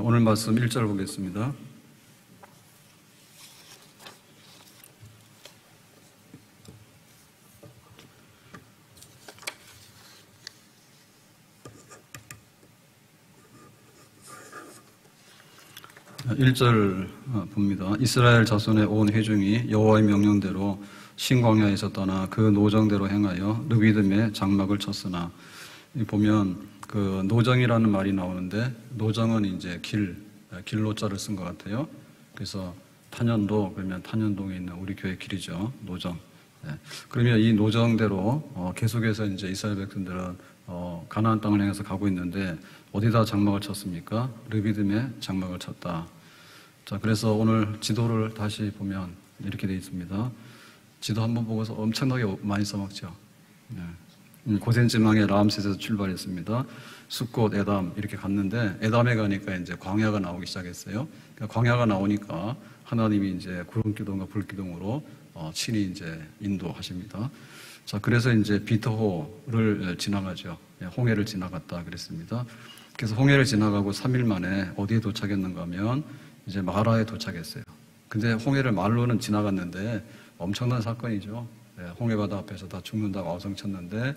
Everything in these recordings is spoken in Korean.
오늘 말씀 1절 보겠습니다. 일절 봅니다. 이스라엘 자손의 온 회중이 여호와의 명령대로 신광야에서 떠나 그 노정대로 행하여 르비딤에 장막을 쳤으나, 보면 그 노정이라는 말이 나오는데, 노정은 이제 길로자를 쓴 것 같아요. 그래서 탄현도, 그러면 탄현동에 있는 우리 교회 길이죠. 노정. 그러면 이 노정대로 계속해서 이제 이스라엘 백성들은 가나안 땅을 향해서 가고 있는데, 어디다 장막을 쳤습니까? 르비딤에 장막을 쳤다. 자, 그래서 오늘 지도를 다시 보면 이렇게 되어 있습니다. 지도 한번 보고서 엄청나게 많이 써먹죠. 고센 지방의 라암셋에서 출발했습니다. 숫곳, 에담 이렇게 갔는데, 에담에 가니까 이제 광야가 나오기 시작했어요. 그러니까 광야가 나오니까 하나님이 이제 구름기둥과 불기둥으로 친히 이제 인도하십니다. 자, 그래서 이제 비터호를 지나가죠. 홍해를 지나갔다 그랬습니다. 그래서 홍해를 지나가고 3일 만에 어디에 도착했는가 하면 이제 마라에 도착했어요. 근데 홍해를 말로는 지나갔는데 엄청난 사건이죠. 홍해바다 앞에서 다 죽는다고 아우성쳤는데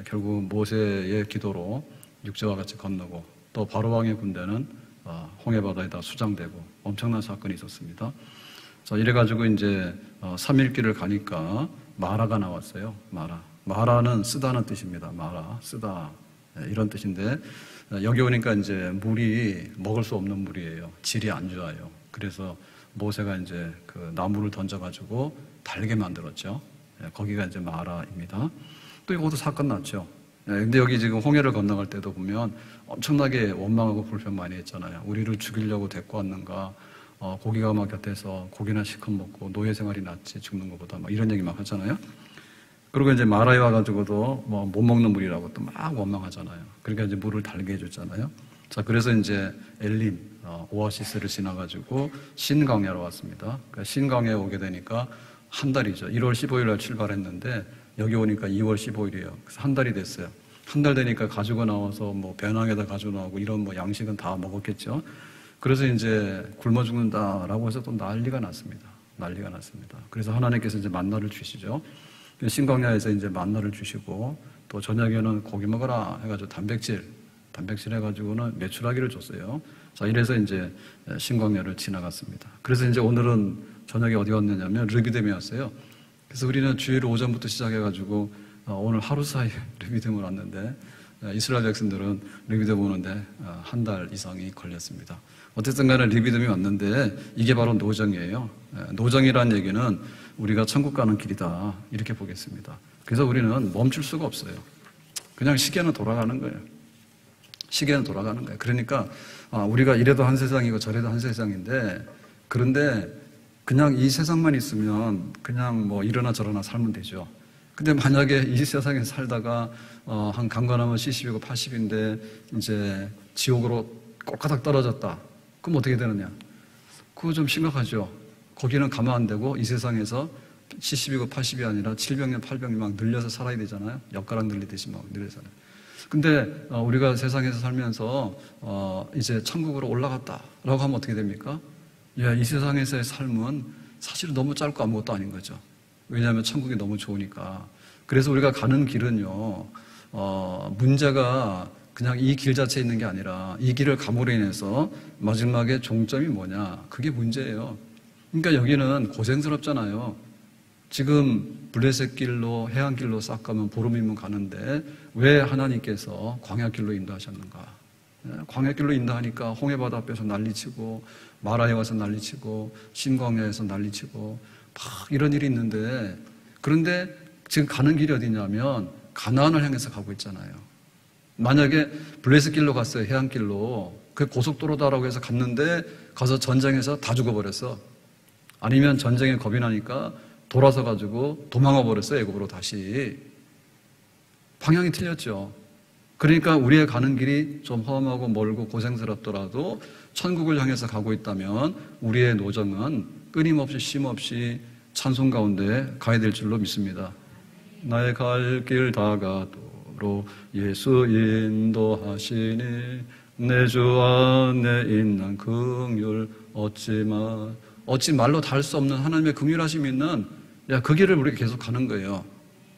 결국 모세의 기도로 육지와 같이 건너고, 또 바로왕의 군대는 홍해바다에다 수장되고 엄청난 사건이 있었습니다. 자, 이래가지고 이제 3일 길을 가니까 마라가 나왔어요. 마라는 쓰다는 뜻입니다. 마라, 쓰다 이런 뜻인데, 여기 오니까 이제 물이 먹을 수 없는 물이에요. 질이 안 좋아요. 그래서 모세가 이제 그 나무를 던져가지고 달게 만들었죠. 거기가 이제 마라입니다. 또 이것도 사건 났죠. 근데 여기 지금 홍해를 건너갈 때도 보면 엄청나게 원망하고 불평 많이 했잖아요. 우리를 죽이려고 데리고 왔는가, 고기가 막 곁에서 고기나 실컷 먹고 노예 생활이 낫지 죽는 것보다, 막 이런 얘기 막 하잖아요. 그리고 이제 마라에 와가지고도 뭐 못 먹는 물이라고 또 막 원망하잖아요. 그러니까 이제 물을 달게 해줬잖아요. 자, 그래서 이제 엘림, 오아시스를 지나가지고 신광야로 왔습니다. 그러니까 신광야에 오게 되니까 한 달이죠. 1월 15일 날 출발했는데 여기 오니까 2월 15일이에요. 그래서 한 달이 됐어요. 한 달 되니까 가지고 나와서 뭐 배낭에다 가지고 나오고 이런 뭐 양식은 다 먹었겠죠. 그래서 이제 굶어 죽는다라고 해서 또 난리가 났습니다. 그래서 하나님께서 이제 만나를 주시죠. 신광야에서 이제 만나를 주시고, 또 저녁에는 고기 먹어라 해가지고 단백질 해가지고는 메추라기를 줬어요. 자, 이래서 이제 신광야를 지나갔습니다. 그래서 이제 오늘은 저녁에 어디 왔느냐면 르비딤에 왔어요. 그래서 우리는 주일 오전부터 시작해가지고 오늘 하루 사이에 르비딤을 왔는데, 이스라엘 백성들은 르비딤 오는데 한 달 이상이 걸렸습니다. 어쨌든 간에 르비딤이 왔는데 이게 바로 노정이에요. 노정이라는 얘기는 우리가 천국 가는 길이다 이렇게 보겠습니다. 그래서 우리는 멈출 수가 없어요. 그냥 시계는 돌아가는 거예요. 그러니까 우리가 이래도 한 세상이고 저래도 한 세상인데, 그런데 그냥 이 세상만 있으면 그냥 뭐 이러나 저러나 살면 되죠. 근데 만약에 이 세상에 살다가 한 강건하면 70이고 80인데 이제 지옥으로 꼬까닥 떨어졌다. 그럼 어떻게 되느냐? 그거 좀 심각하죠. 거기는 가면 안 되고 이 세상에서 70이고 80이 아니라 700년, 800년 막 늘려서 살아야 되잖아요. 엿가락 늘리듯이 막 늘려서는. 근데 우리가 세상에서 살면서 이제 천국으로 올라갔다라고 하면 어떻게 됩니까? 이 세상에서의 삶은 사실 너무 짧고 아무것도 아닌 거죠. 왜냐하면 천국이 너무 좋으니까. 그래서 우리가 가는 길은요, 문제가 그냥 이 길 자체에 있는 게 아니라 이 길을 감으로 인해서 마지막에 종점이 뭐냐, 그게 문제예요. 그러니까 여기는 고생스럽잖아요. 지금 블레셋 길로, 해안길로 싹 가면 보름이면 가는데 왜 하나님께서 광야길로 인도하셨는가? 광야길로 인도하니까 홍해바다 앞에서 난리치고, 마라에 와서 난리치고, 신광야에서 난리치고 막 이런 일이 있는데, 그런데 지금 가는 길이 어디냐면 가나안을 향해서 가고 있잖아요. 만약에 블레셋 길로 갔어요. 해안길로. 그 고속도로다라고 해서 갔는데 가서 전쟁에서 다 죽어버렸어. 아니면 전쟁에 겁이 나니까 돌아서 가지고 도망가 버렸어요. 애굽으로 다시. 방향이 틀렸죠. 그러니까 우리의 가는 길이 좀 험하고 멀고 고생스럽더라도 천국을 향해서 가고 있다면 우리의 노정은 끊임없이 쉼없이 찬송 가운데 가야 될 줄로 믿습니다. 나의 갈 길 다가도록 예수 인도하시니 내 주 안에 있는 긍휼 어찌 말로 다 할 수 없는 하나님의 긍휼하심이 있는 그 길을 우리가 계속 가는 거예요.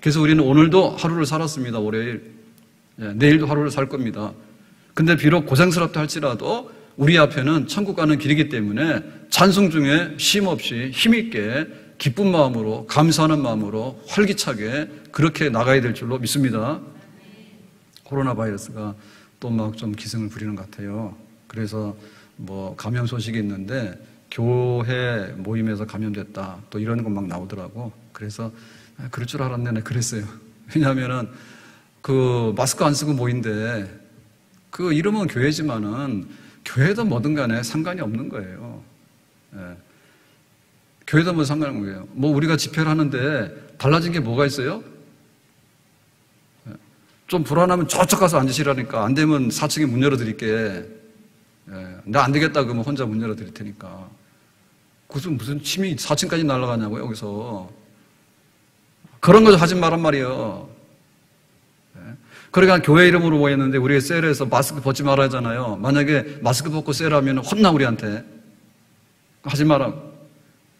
그래서 우리는 오늘도 하루를 살았습니다. 월요일. 내일도 하루를 살 겁니다. 근데 비록 고생스럽다 할지라도 우리 앞에는 천국 가는 길이기 때문에 찬송 중에 쉼없이 힘있게 기쁜 마음으로 감사하는 마음으로 활기차게 그렇게 나가야 될 줄로 믿습니다. 코로나 바이러스가 또 막 좀 기승을 부리는 것 같아요. 그래서 뭐 감염 소식이 있는데 교회 모임에서 감염됐다 또 이런 거 막 나오더라고. 그래서 그럴 줄 알았네. 그랬어요. 왜냐하면은 그 마스크 안 쓰고 모인데 그 이름은 교회지만은 교회든 뭐든 간에 상관이 없는 거예요. 교회든 뭐 상관이 없는 거예요. 뭐 우리가 집회를 하는데 달라진 게 뭐가 있어요? 좀 불안하면 저쪽 가서 앉으시라니까. 안 되면 4층에 문 열어드릴게. 나 안 되겠다 그러면 혼자 문 열어드릴 테니까. 무슨 침이 4층까지 날아가냐고 여기서. 그런 거 하지 말란 말이에요. 그러니까 교회 이름으로 모였는데 우리가 셀에서 마스크 벗지 말아야 하잖아요. 만약에 마스크 벗고 셀하면 혼나 우리한테. 하지 마라.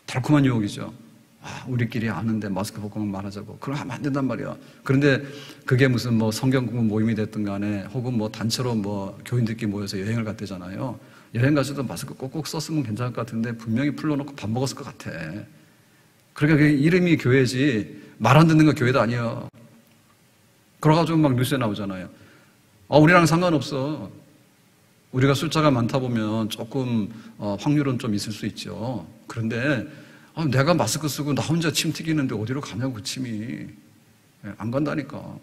달콤한 유혹이죠. 우리끼리 아는데 마스크 벗고 말하자고. 그럼 하면 안 된단 말이야. 그런데 그게 무슨 뭐 성경 공부 모임이 됐든 간에 혹은 뭐 단체로 뭐 교인들끼리 모여서 여행을 갔대잖아요. 여행 가서도 마스크 꼭꼭 썼으면 괜찮을 것 같은데 분명히 풀러놓고 밥 먹었을 것 같아. 그러니까 그 이름이 교회지 말 안 듣는 거 교회도 아니야. 그래가지고 막 뉴스에 나오잖아요. 우리랑 상관없어. 우리가 숫자가 많다 보면 조금 확률은 좀 있을 수 있죠. 그런데 내가 마스크 쓰고 나 혼자 침 튀기는데 어디로 가냐고 그 침이. 안 간다니까.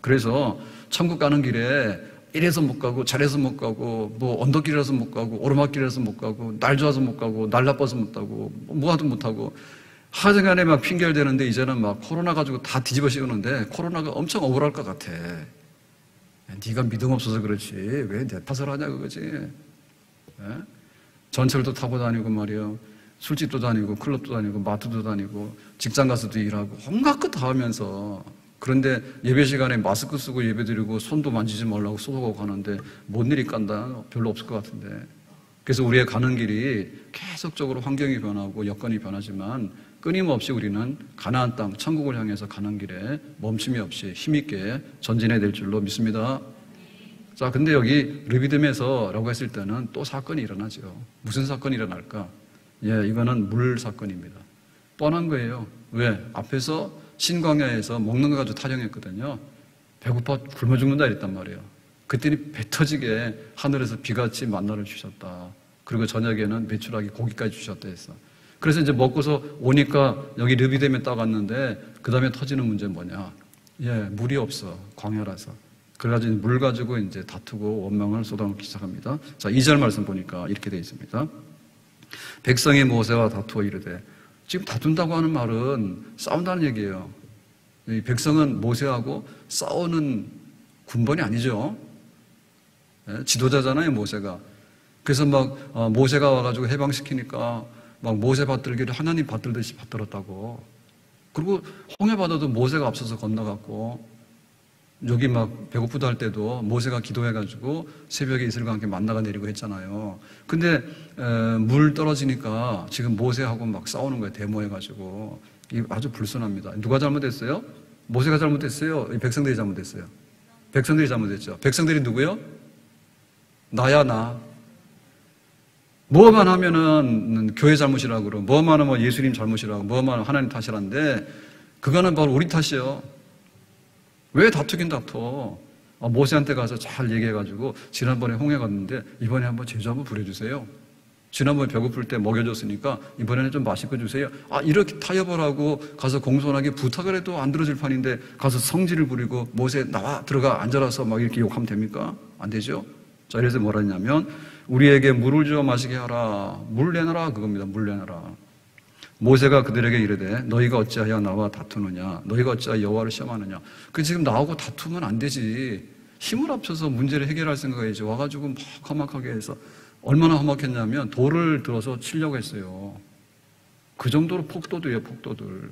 그래서 천국 가는 길에 이래서 못 가고 저래서 못 가고 뭐 언덕길이라서 못 가고 오르막길이라서 못 가고 날 좋아서 못 가고 날 나빠서 못 가고 뭐하든 못 하고 하여튼간에 막 핑계를 대는데 이제는 막 코로나 가지고 다 뒤집어 씌우는데 코로나가 엄청 억울할 것 같아. 네가 믿음 없어서 그렇지 왜 내 탓을 하냐 그거지. 전철도 타고 다니고 말이야. 술집도 다니고 클럽도 다니고 마트도 다니고 직장 가서도 일하고 온갖 것 다 하면서 그런데 예배 시간에 마스크 쓰고 예배 드리고 손도 만지지 말라고 쏘고 가는데 뭔 일이 깐다 별로 없을 것 같은데. 그래서 우리의 가는 길이 계속적으로 환경이 변하고 여건이 변하지만 끊임없이 우리는 가나안 땅 천국을 향해서 가는 길에 멈춤이 없이 힘있게 전진해야 될 줄로 믿습니다. 자, 근데 여기 르비딤에서라고 했을 때는 또 사건이 일어나죠. 무슨 사건이 일어날까? 이거는 물 사건입니다. 뻔한 거예요. 왜? 앞에서 신광야에서 먹는 거 가지고 타령했거든요. 배고파 굶어 죽는다 이랬단 말이에요. 그때는 배 터지게 하늘에서 비같이 만나를 주셨다. 그리고 저녁에는 메추라기 고기까지 주셨다 했어. 그래서 이제 먹고서 오니까 여기 르비딤에 딱 왔는데 그 다음에 터지는 문제는 뭐냐? 물이 없어. 광야라서. 그래가지고 물 가지고 이제 다투고 원망을 쏟아놓기 시작합니다. 자, 2절 말씀 보니까 이렇게 되어 있습니다. 백성이 모세와 다투어 이르되, 지금 다툰다고 하는 말은 싸운다는 얘기예요. 이 백성은 모세하고 싸우는 군번이 아니죠. 지도자잖아요, 모세가. 그래서 막 모세가 와가지고 해방시키니까 막 모세 받들기를 하나님 받들듯이 받들었다고. 그리고 홍해 바다도 모세가 앞서서 건너갔고, 여기 막 배고프다 할 때도 모세가 기도해가지고 새벽에 이슬과 함께 만나가 내리고 했잖아요. 근데 물 떨어지니까 지금 모세하고 막 싸우는 거예요. 데모해가지고. 이게 아주 불순합니다. 누가 잘못했어요? 모세가 잘못했어요? 백성들이 잘못했어요? 백성들이 잘못했죠. 백성들이 누구요? 나야 나. 뭐만 하면은 교회 잘못이라고 그러고 뭐만 하면 예수님 잘못이라고 뭐만 하면 하나님 탓이라는데 그거는 바로 우리 탓이에요. 왜 다투긴 다퉈? 모세한테 가서 잘 얘기해가지고 지난번에 홍해 갔는데 이번에 한번 제주 한번 부려주세요. 지난번에 배고플 때 먹여줬으니까 이번에는 좀 맛있게 주세요. 이렇게 타협을 하고 가서 공손하게 부탁을 해도 안 들어줄 판인데 가서 성질을 부리고 모세 나와 들어가 앉아라서 막 이렇게 욕하면 됩니까? 안 되죠. 자, 그래서 뭐라 했냐면 우리에게 물을 주어 마시게 하라. 물 내놔라 그겁니다. 물 내놔라. 모세가 그들에게 이르되 너희가 어찌하여 나와 다투느냐? 너희가 어찌하여 여호와를 시험하느냐? 그 지금 나하고 다투면 안 되지. 힘을 합쳐서 문제를 해결할 생각이지. 와가지고 막 험악하게 해서 얼마나 험악했냐면 돌을 들어서 치려고 했어요. 그 정도로 폭도들이에요, 폭도들.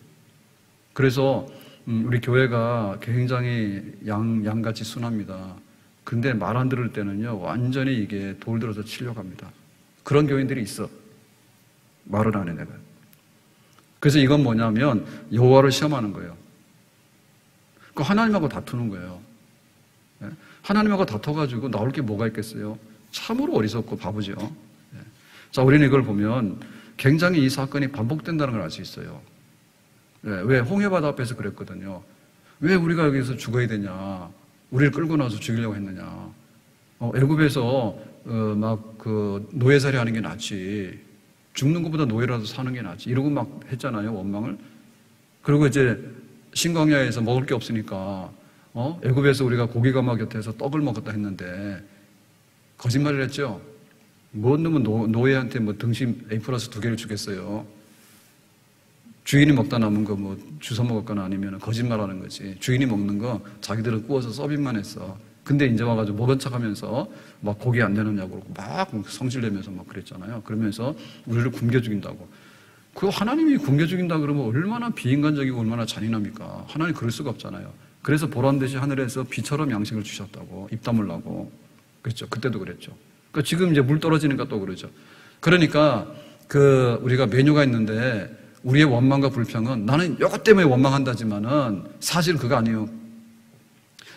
그래서 우리 교회가 굉장히 양같이 순합니다. 근데 말 안 들을 때는요, 완전히 이게 돌 들어서 치려고 합니다. 그런 교인들이 있어. 말을 안 해, 내가. 그래서 이건 뭐냐면 여호와를 시험하는 거예요. 그 하나님하고 다투는 거예요. 하나님하고 다퉈가지고 나올 게 뭐가 있겠어요? 참으로 어리석고 바보죠. 자, 우리는 이걸 보면 굉장히 이 사건이 반복된다는 걸 알 수 있어요. 왜? 홍해바다 앞에서 그랬거든요. 왜 우리가 여기서 죽어야 되냐? 우리를 끌고 나서 죽이려고 했느냐? 애굽에서 막 그 노예살이 하는 게 낫지. 죽는 것보다 노예라도 사는 게 낫지. 이러고 막 했잖아요, 원망을. 그리고 이제 신광야에서 먹을 게 없으니까 애굽에서 우리가 고기가 막 곁에서 떡을 먹었다 했는데 거짓말을 했죠. 뭔 놈은 노예한테 뭐 등심 A+2개를 주겠어요. 주인이 먹다 남은 거 뭐 주워 먹었거나 아니면 거짓말하는 거지. 주인이 먹는 거 자기들은 구워서 서빙만 했어. 근데 이제 와가지고 먹은 척하면서 막 고기 안 내놓냐고 막 성질내면서 막 그랬잖아요. 그러면서 우리를 굶겨 죽인다고. 그 하나님이 굶겨 죽인다 그러면 얼마나 비인간적이고 얼마나 잔인합니까? 하나님 그럴 수가 없잖아요. 그래서 보란듯이 하늘에서 비처럼 양식을 주셨다고, 입 다물라고. 그렇죠. 그때도 그랬죠. 그러니까 지금 이제 물 떨어지니까 또 그러죠. 그러니까 우리가 메뉴가 있는데 우리의 원망과 불평은 나는 이것 때문에 원망한다지만은 사실 그거 아니에요.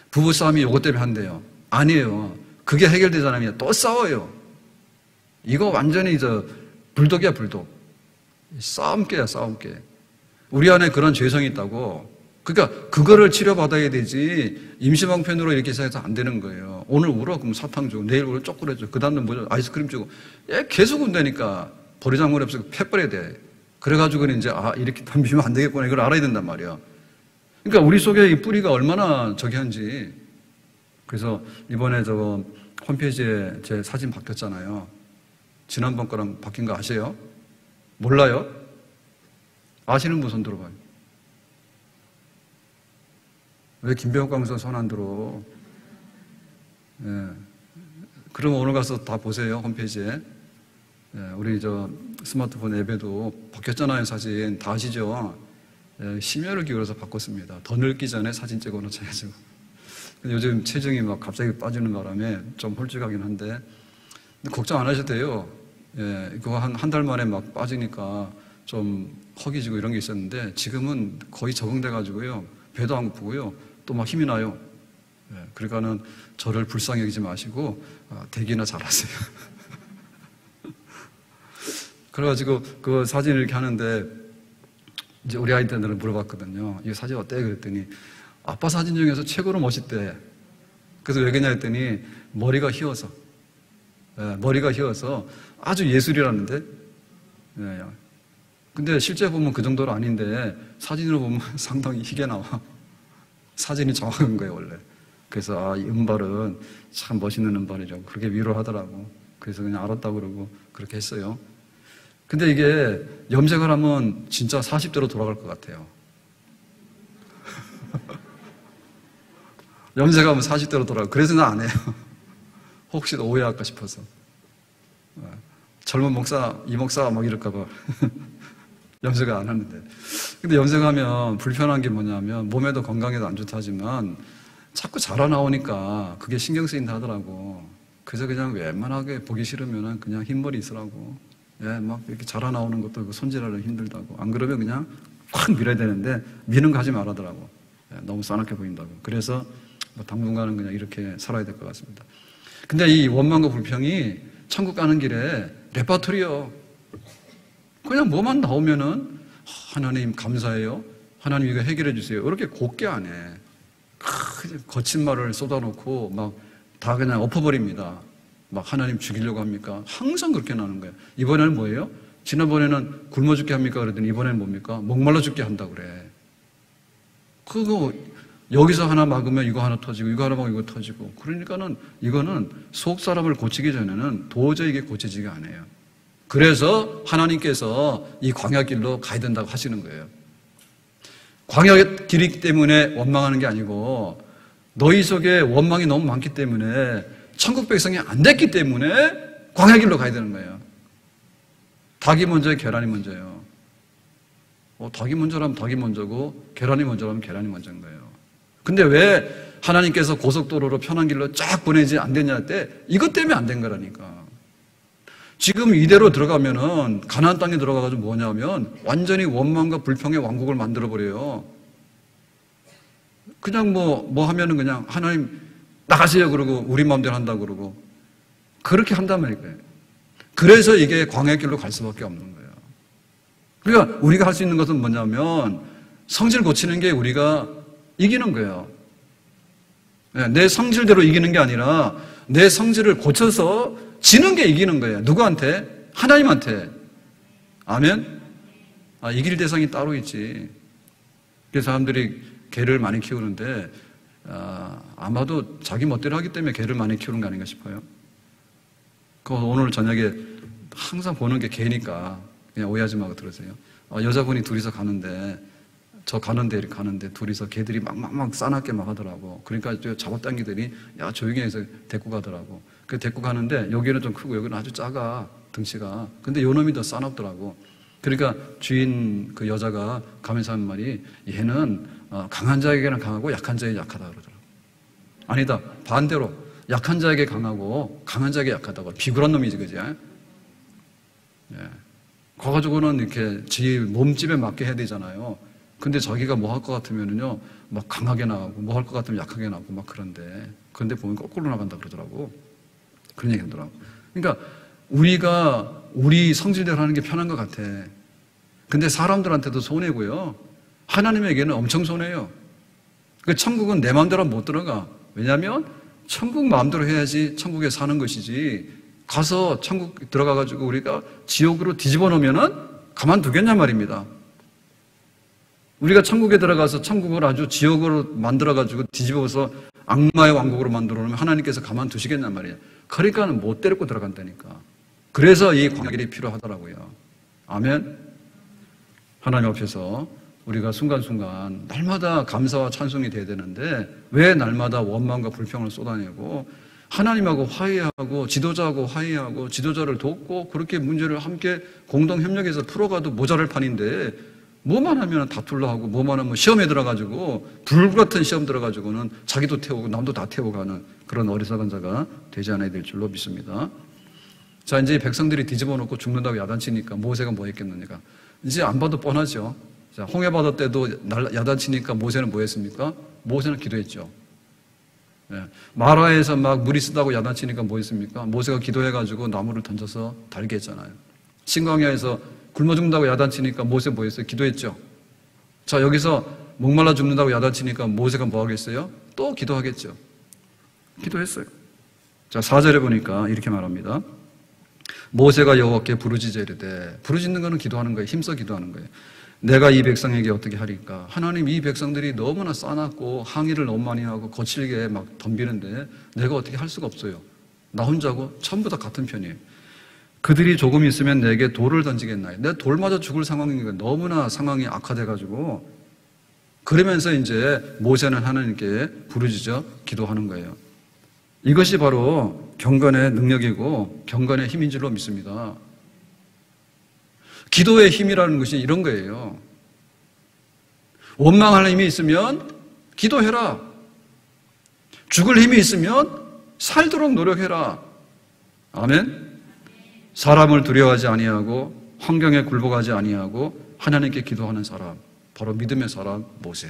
부부싸움이 이것 때문에 한대요. 아니에요. 그게 해결되잖아요. 또 싸워요. 이거 완전히 불독이야, 불독. 싸움깨야, 싸움깨. 우리 안에 그런 죄성이 있다고. 그러니까 그거를 치료받아야 되지 임시방편으로 이렇게 해서 안 되는 거예요. 오늘 울어? 그럼 사탕 주고 내일 울어? 초콜릿 주고 그 다음날 뭐죠? 아이스크림 주고 계속 운다니까. 버리장머리 없어 패버려야 돼. 그래가지고는 이제 이렇게 덤비면 안 되겠구나 이걸 알아야 된단 말이야. 그러니까 우리 속에 이 뿌리가 얼마나 저기 한지. 그래서 이번에 홈페이지에 제 사진 바뀌었잖아요. 지난번 거랑 바뀐 거 아세요? 몰라요? 아시는 분 손 들어봐요. 왜 김병욱 강사 손 안 들어? 그럼 오늘 가서 다 보세요, 홈페이지에. 우리 스마트폰 앱에도 바뀌었잖아요, 사진. 다 아시죠? 심혈을 기울여서 바꿨습니다. 더 늙기 전에 사진 찍어 놓자야죠. 요즘 체중이 막 갑자기 빠지는 바람에 좀 홀쭉하긴 한데, 근데 걱정 안 하셔도 돼요. 그거 한 달 만에 막 빠지니까 좀 허기지고 이런 게 있었는데, 지금은 거의 적응돼가지고요. 배도 안 고프고요. 또 막 힘이 나요. 그러니까는 저를 불쌍히 여기지 마시고, 대기나 잘하세요. 그래가지고 그 사진을 이렇게 하는데, 이제 우리 아이들은 물어봤거든요. 이 사진 어때? 그랬더니 아빠 사진 중에서 최고로 멋있대. 그래서 왜 그러냐 했더니 머리가 휘어서. 머리가 휘어서 아주 예술이라는데. 근데 실제 보면 그 정도는 아닌데 사진으로 보면 상당히 희게 나와. 사진이 정확한 거예요, 원래. 그래서 이 은발은 참 멋있는 은발이라고 그렇게 위로하더라고. 그래서 그냥 알았다고 그러고 그렇게 했어요. 근데 이게 염색을 하면 진짜 40대로 돌아갈 것 같아요. 염색하면 40대로 돌아가고. 그래서 나 안 해요. 혹시 오해할까 싶어서. 젊은 목사, 이 목사 막 이럴까봐. 염색을 안 하는데. 근데 염색하면 불편한 게 뭐냐면 몸에도 건강에도 안 좋다지만 자꾸 자라나오니까 그게 신경 쓰인다 하더라고. 그래서 그냥 웬만하게 보기 싫으면 그냥 흰머리 있으라고. 막 이렇게 자라나오는 것도 손질하려면 힘들다고. 안 그러면 그냥 확 밀어야 되는데 미는 거 하지 말라더라고. 너무 싸납게 보인다고. 그래서 당분간은 그냥 이렇게 살아야 될 것 같습니다. 근데 이 원망과 불평이 천국 가는 길에 레파토리요. 그냥 뭐만 나오면은 하나님 감사해요. 하나님 이거 해결해 주세요. 이렇게 곱게 안 해. 거친 말을 쏟아놓고 막 다 그냥 엎어버립니다. 막 하나님 죽이려고 합니까? 항상 그렇게 나오는 거예요. 이번에는 뭐예요? 지난번에는 굶어 죽게 합니까? 그랬더니 이번에는 뭡니까? 목말라 죽게 한다고 그래. 그거 여기서 하나 막으면 이거 하나 터지고 이거 하나 막으면 이거 터지고. 그러니까는 이거는 속 사람을 고치기 전에는 도저히 이게 고쳐지기가 안 해요. 그래서 하나님께서 이 광야길로 가야 된다고 하시는 거예요. 광야길이기 때문에 원망하는 게 아니고 너희 속에 원망이 너무 많기 때문에 천국 백성이 안 됐기 때문에 광야길로 가야 되는 거예요. 닭이 먼저예요, 계란이 먼저예요. 닭이 먼저라면 닭이 먼저고 계란이 먼저라면 계란이 먼저인 거예요. 근데 왜 하나님께서 고속도로로 편한 길로 쫙 보내지 안 됐냐 때 이것 때문에 안 된 거라니까. 지금 이대로 들어가면은 가나안 땅에 들어가가지고 뭐냐면 완전히 원망과 불평의 왕국을 만들어 버려요. 그냥 뭐 하면은 그냥 하나님 나가세요 그러고 우리 마음대로 한다고 그러고 그렇게 한단 말이에요. 그래서 이게 광야의 길로 갈 수밖에 없는 거예요. 그러니까 우리가 할 수 있는 것은 뭐냐면 성질 고치는 게 우리가 이기는 거예요. 내 성질대로 이기는 게 아니라 내 성질을 고쳐서 지는 게 이기는 거예요. 누구한테? 하나님한테. 아멘? 이길 대상이 따로 있지. 그래서 사람들이 개를 많이 키우는데 아마도 자기 멋대로 하기 때문에 개를 많이 키우는 거 아닌가 싶어요. 오늘 저녁에 항상 보는 게 개니까 그냥 오해하지 말고 들으세요. 여자분이 둘이서 가는데 저 가는데 이렇게 가는데 둘이서 개들이 막 싸납게 막 하더라고. 그러니까 잡아당기더니 야 조용히 해서 데리고 가더라고. 그 데리고 가는데 여기는 좀 크고 여기는 아주 작아 등치가. 근데 요 놈이 더 싸납더라고. 그러니까 주인 그 여자가 가면서 하는 말이 얘는 강한 자에게는 강하고 약한 자에게 약하다 그러더라고. 아니다 반대로 약한 자에게 강하고 강한 자에게 약하다고. 비굴한 놈이지 그지? 예. 가가지고는 이렇게 지 몸집에 맞게 해야 되잖아요. 근데 자기가 뭐 할 것 같으면은요, 막 강하게 나가고, 뭐 할 것 같으면 약하게 나가고, 막 그런데 보면 거꾸로 나간다 그러더라고. 그런 얘기 하더라고. 그러니까 우리가 우리 성질대로 하는 게 편한 것 같아. 근데 사람들한테도 손해고요. 하나님에게는 엄청 손해요. 그 천국은 내 마음대로 못 들어가. 왜냐하면 천국 마음대로 해야지 천국에 사는 것이지. 가서 천국 들어가가지고 우리가 지옥으로 뒤집어 놓으면은 가만두겠냐 말입니다. 우리가 천국에 들어가서 천국을 아주 지옥으로 만들어가지고 뒤집어서 악마의 왕국으로 만들어 놓으면 하나님께서 가만두시겠냐 말이에요. 그러니까 못 데리고 들어간다니까. 그래서 이 광야길이 필요하더라고요. 아멘. 하나님 앞에서 우리가 순간순간 날마다 감사와 찬송이 돼야 되는데 왜 날마다 원망과 불평을 쏟아내고 하나님하고 화해하고 지도자하고 화해하고 지도자를 돕고 그렇게 문제를 함께 공동협력해서 풀어가도 모자랄 판인데 뭐만 하면 다툴러 하고 뭐만 하면 시험에 들어가지고 불같은 시험 들어가지고는 자기도 태우고 남도 다 태워가는 그런 어리석은 자가 되지 않아야 될 줄로 믿습니다. 자, 이제 백성들이 뒤집어 놓고 죽는다고 야단치니까 모세가 뭐 했겠느냐. 이제 안 봐도 뻔하죠. 자, 홍해바다 때도 야단치니까 모세는 뭐 했습니까? 모세는 기도했죠. 예. 마라에서 막 물이 쓰다고 야단치니까 뭐 했습니까? 모세가 기도해가지고 나무를 던져서 달게 했잖아요. 신광야에서 굶어 죽는다고 야단치니까 모세 뭐 했어요? 기도했죠. 자, 여기서 목말라 죽는다고 야단치니까 모세가 뭐 하겠어요? 또 기도하겠죠. 기도했어요. 자, 4절에 보니까 이렇게 말합니다. 모세가 여호와께 부르짖어 이르되, 부르짖는 거는 기도하는 거예요. 힘써 기도하는 거예요. 내가 이 백성에게 어떻게 하리까? 하나님, 이 백성들이 너무나 싸놨고 항의를 너무 많이 하고 거칠게 막 덤비는데 내가 어떻게 할 수가 없어요. 나 혼자고 전부 다 같은 편이에요. 그들이 조금 있으면 내게 돌을 던지겠나요? 내가 돌 맞아 죽을 상황이니까 너무나 상황이 악화돼가지고 그러면서 이제 모세는 하나님께 부르짖어 기도하는 거예요. 이것이 바로 경건의 능력이고 경건의 힘인 줄로 믿습니다. 기도의 힘이라는 것이 이런 거예요. 원망할 힘이 있으면 기도해라. 죽을 힘이 있으면 살도록 노력해라. 아멘. 사람을 두려워하지 아니하고 환경에 굴복하지 아니하고 하나님께 기도하는 사람, 바로 믿음의 사람 모세.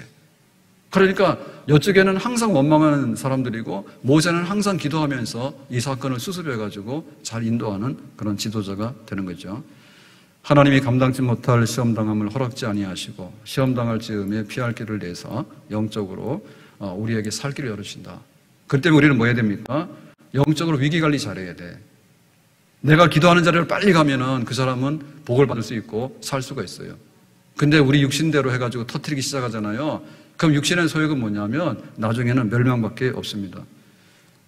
그러니까 이쪽에는 항상 원망하는 사람들이고 모세는 항상 기도하면서 이 사건을 수습해가지고 잘 인도하는 그런 지도자가 되는 거죠. 하나님이 감당치 못할 시험당함을 허락지 아니하시고 시험당할 즈음에 피할 길을 내서 영적으로 우리에게 살 길을 열으신다. 그때 우리는 뭐 해야 됩니까? 영적으로 위기관리 잘해야 돼. 내가 기도하는 자리를 빨리 가면은 그 사람은 복을 받을 수 있고 살 수가 있어요. 근데 우리 육신대로 해가지고 터뜨리기 시작하잖아요. 그럼 육신의 소욕은 뭐냐면 나중에는 멸망밖에 없습니다.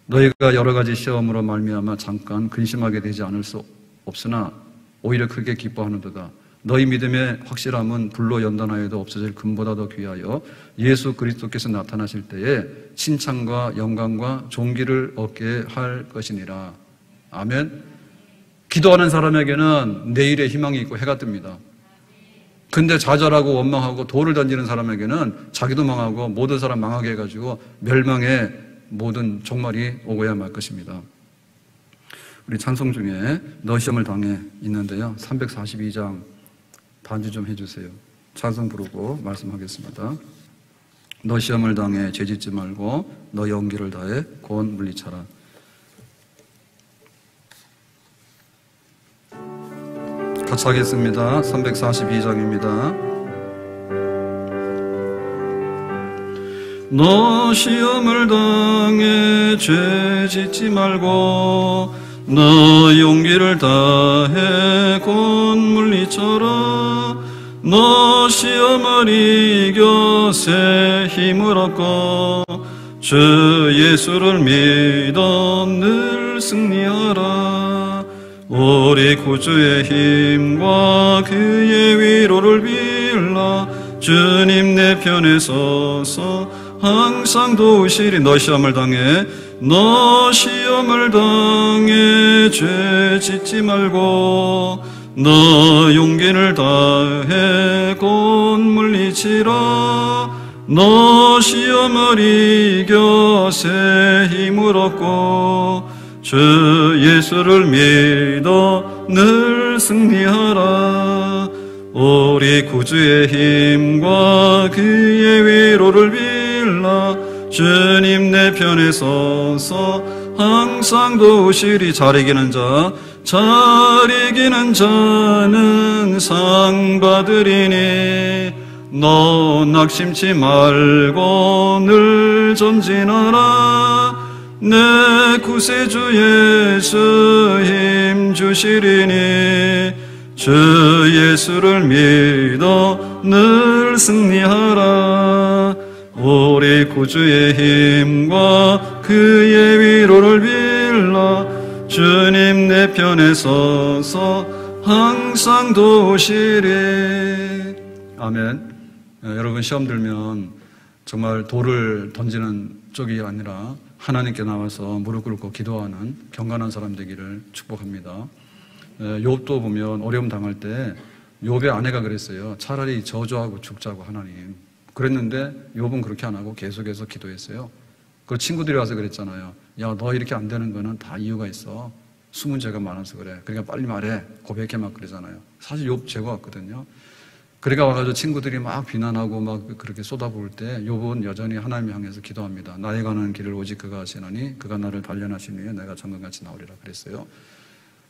너희가 여러 가지 시험으로 말미암아 잠깐 근심하게 되지 않을 수 없으나 오히려 크게 기뻐하는도다. 너희 믿음의 확실함은 불로 연단하여도 없어질 금보다 더 귀하여 예수 그리스도께서 나타나실 때에 칭찬과 영광과 존귀를 얻게 할 것이니라. 아멘. 기도하는 사람에게는 내일의 희망이 있고 해가 뜹니다. 근데 좌절하고 원망하고 돌을 던지는 사람에게는 자기도 망하고 모든 사람 망하게 해가지고 멸망의 모든 종말이 오고야 말 것입니다. 우리 찬송 중에 너 시험을 당해 있는데요. 342장 반주 좀 해주세요. 찬송 부르고 말씀하겠습니다. 너 시험을 당해 죄짓지 말고 너 용기를 다해 곧 물리쳐라. 같이 하겠습니다. 342장입니다. 너 시험을 당해 죄짓지 말고 너 용기를 다해 곧 물리쳐라. 너 시험을 이겨 새 힘을 얻고 주 예수를 믿어 늘 승리하라. 우리 구주의 힘과 그의 위로를 빌라. 주님 내 편에 서서 항상 도우시리. 너 시험을 당해 죄 짓지 말고 너 용기를 다해 곧 물리치라. 너 시험을 이겨 새 힘을 얻고 주 예수를 믿어 늘 승리하라. 우리 구주의 힘과 그의 위로를 빌라. 주님 내 편에 서서 항상 도우시리. 잘 이기는 자는 상 받으리니 너 낙심치 말고 늘 전진하라. 내 구세주 예수 힘 주시리니 주 예수를 믿어 늘 승리하라. 우리 구주의 힘과 그의 위로를 빌라. 주님 내 편에 서서 항상 도우시리. 아멘. 여러분 시험 들면 정말 돌을 던지는 쪽이 아니라 하나님께 나와서 무릎 꿇고 기도하는 경건한 사람 되기를 축복합니다. 욥도 보면 어려움 당할 때 욥의 아내가 그랬어요. 차라리 저주하고 죽자고 하나님. 그랬는데 욥은 그렇게 안 하고 계속해서 기도했어요. 그 친구들이 와서 그랬잖아요. 야, 너 이렇게 안 되는 거는 다 이유가 있어. 숨은 죄가 많아서 그래. 그러니까 빨리 말해. 고백해 막 그러잖아요. 사실 욥 죄가 왔거든요. 그러니까 와가지고 친구들이 막 비난하고 막 그렇게 쏟아부을 때 욥은 여전히 하나님을 향해서 기도합니다. 나에 가는 길을 오직 그가 하시나니 그가 나를 단련하신 후에 내가 정금같이 나오리라 그랬어요.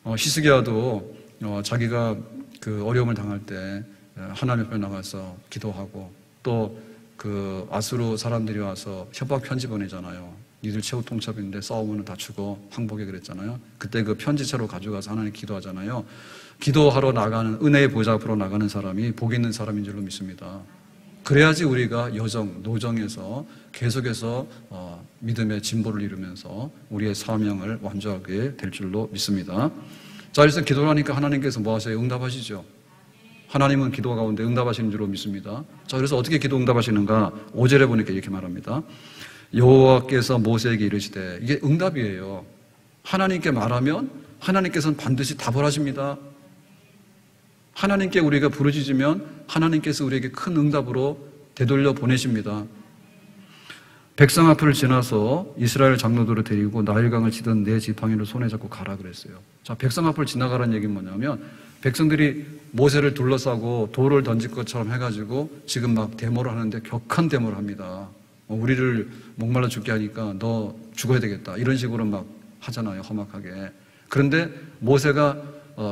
히스기야도 자기가 그 어려움을 당할 때 하나님 앞에 나가서 기도하고 또 그 아수르 사람들이 와서 협박 편지 보내잖아요. 니들 최후 통첩인데 싸우면 다 죽어. 항복에 그랬잖아요. 그때 그 편지채로 가져가서 하나님 기도하잖아요. 기도하러 나가는, 은혜의 보좌 앞으로 나가는 사람이 복 있는 사람인 줄로 믿습니다. 그래야지 우리가 노정에서 계속해서 믿음의 진보를 이루면서 우리의 사명을 완주하게 될 줄로 믿습니다. 자, 그래서 기도를 하니까 하나님께서 뭐 하세요? 응답하시죠. 하나님은 기도 가운데 응답하시는 줄로 믿습니다. 자, 그래서 어떻게 기도 응답하시는가? 5절에 보니까 이렇게 말합니다. 여호와께서 모세에게 이르시되, 이게 응답이에요. 하나님께 말하면 하나님께서는 반드시 답을 하십니다. 하나님께 우리가 부르짖으면 하나님께서 우리에게 큰 응답으로 되돌려 보내십니다. 백성 앞을 지나서 이스라엘 장로들을 데리고 나일강을 치던 네 지팡이를 손에 잡고 가라 그랬어요. 자, 백성 앞을 지나가라는 얘기는 뭐냐면 백성들이 모세를 둘러싸고 돌을 던질 것처럼 해가지고 지금 막 데모를 하는데 격한 데모를 합니다. 우리를 목말라 죽게 하니까 너 죽어야 되겠다 이런 식으로 막 하잖아요. 험악하게. 그런데 모세가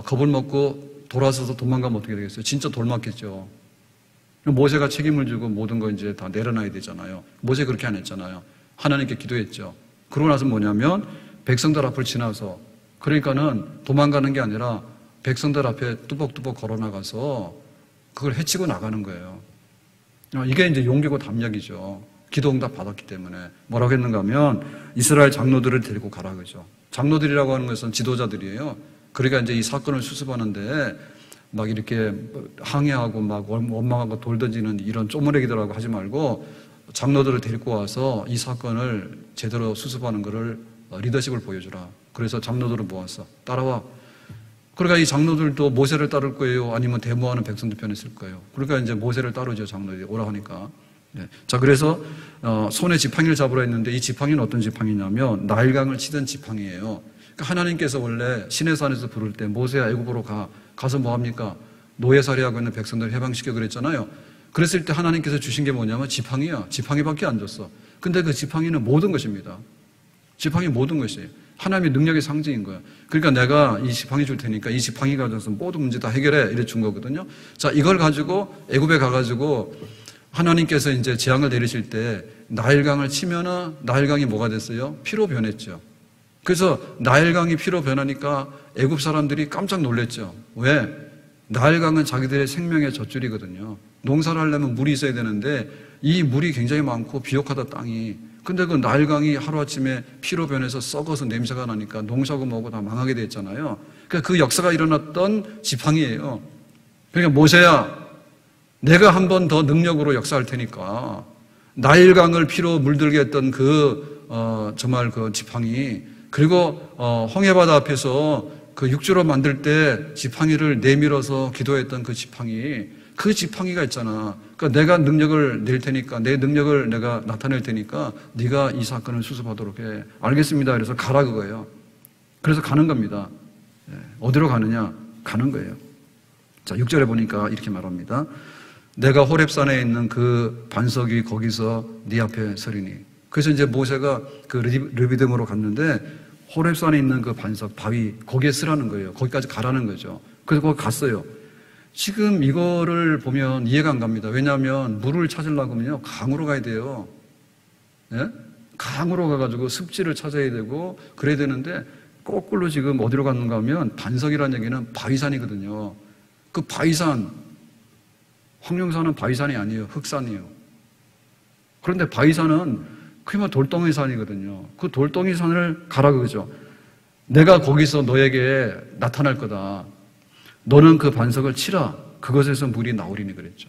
겁을 먹고 돌아서서 도망가면 어떻게 되겠어요? 진짜 돌 맞겠죠. 모세가 책임을 지고 모든 거 이제 다 내려놔야 되잖아요. 모세 그렇게 안 했잖아요. 하나님께 기도했죠. 그러고 나서 뭐냐면 백성들 앞을 지나서, 그러니까는 도망가는 게 아니라 백성들 앞에 뚜벅뚜벅 걸어나가서 그걸 해치고 나가는 거예요. 이게 이제 용기고 담력이죠. 기도응답 받았기 때문에. 뭐라고 했는가 하면 이스라엘 장로들을 데리고 가라 그러죠. 장로들이라고 하는 것은 지도자들이에요. 그러니까 이제 이 사건을 수습하는데 막 이렇게 항해하고 막 원망하고 돌 던지는 이런 쪼무레기들하고 하지 말고 장로들을 데리고 와서 이 사건을 제대로 수습하는 것을 리더십을 보여주라. 그래서 장로들을 모았어. 따라와. 그러니까 이 장로들도 모세를 따를 거예요? 아니면 데모하는 백성들 편에 있을 거예요? 그러니까 이제 모세를 따르죠, 장로들이. 오라 하니까. 네. 자, 그래서, 손에 지팡이를 잡으라 했는데 이 지팡이는 어떤 지팡이냐면 나일강을 치던 지팡이에요. 그러니까 하나님께서 원래 시내산에서 부를 때 모세야 애굽으로 가서 뭐 합니까? 노예살이하고 있는 백성들을 해방시켜 그랬잖아요. 그랬을 때 하나님께서 주신 게 뭐냐면 지팡이야. 지팡이밖에 안 줬어. 근데 그 지팡이는 모든 것입니다. 지팡이 모든 것이에요. 하나님의 능력의 상징인 거야. 그러니까 내가 이 지팡이 줄 테니까 이 지팡이 가져서 모든 문제 다 해결해. 이래 준 거거든요. 자, 이걸 가지고 애굽에 가가지고 하나님께서 이제 재앙을 내리실 때 나일강을 치면은 나일강이 뭐가 됐어요? 피로 변했죠. 그래서 나일강이 피로 변하니까 애굽 사람들이 깜짝 놀랐죠. 왜? 나일강은 자기들의 생명의 젖줄이거든요. 농사를 하려면 물이 있어야 되는데 이 물이 굉장히 많고 비옥하다 땅이. 근데 그 나일강이 하루아침에 피로 변해서 썩어서 냄새가 나니까 농사고 뭐고 다 망하게 됐잖아요. 그러니까 그 역사가 일어났던 지팡이예요. 그러니까 모세야, 내가 한 번 더 능력으로 역사할 테니까 나일강을 피로 물들게 했던 정말 그 지팡이, 그리고 홍해바다 앞에서 그 육주로 만들 때 지팡이를 내밀어서 기도했던 그 지팡이가 있잖아. 그러니까 내가 능력을 낼 테니까, 내 능력을 내가 나타낼 테니까 네가 이 사건을 수습하도록 해. 알겠습니다. 그래서 가라 그거예요. 그래서 가는 겁니다. 어디로 가느냐? 가는 거예요. 자, 6절에 보니까 이렇게 말합니다. 내가 호렙산에 있는 그 반석이 거기서 네 앞에 서리니. 그래서 이제 모세가 그 르비딤으로 갔는데 호렙산에 있는 그 반석, 바위, 거기에 서라는 거예요. 거기까지 가라는 거죠. 그래서 거기 갔어요. 지금 이거를 보면 이해가 안 갑니다. 왜냐하면 물을 찾으려면요, 강으로 가야 돼요. 예? 강으로 가가지고 습지를 찾아야 되고 그래야 되는데 거꾸로 지금 어디로 갔는가 하면 반석이라는 얘기는 바위산이거든요. 그 바위산, 황룡산은 바위산이 아니에요. 흑산이에요. 그런데 바위산은 그야말로 돌덩이 산이거든요. 그 돌덩이 산을 가라 그러죠. 내가 거기서 너에게 나타날 거다. 너는 그 반석을 치라. 그것에서 물이 나오리니 그랬죠.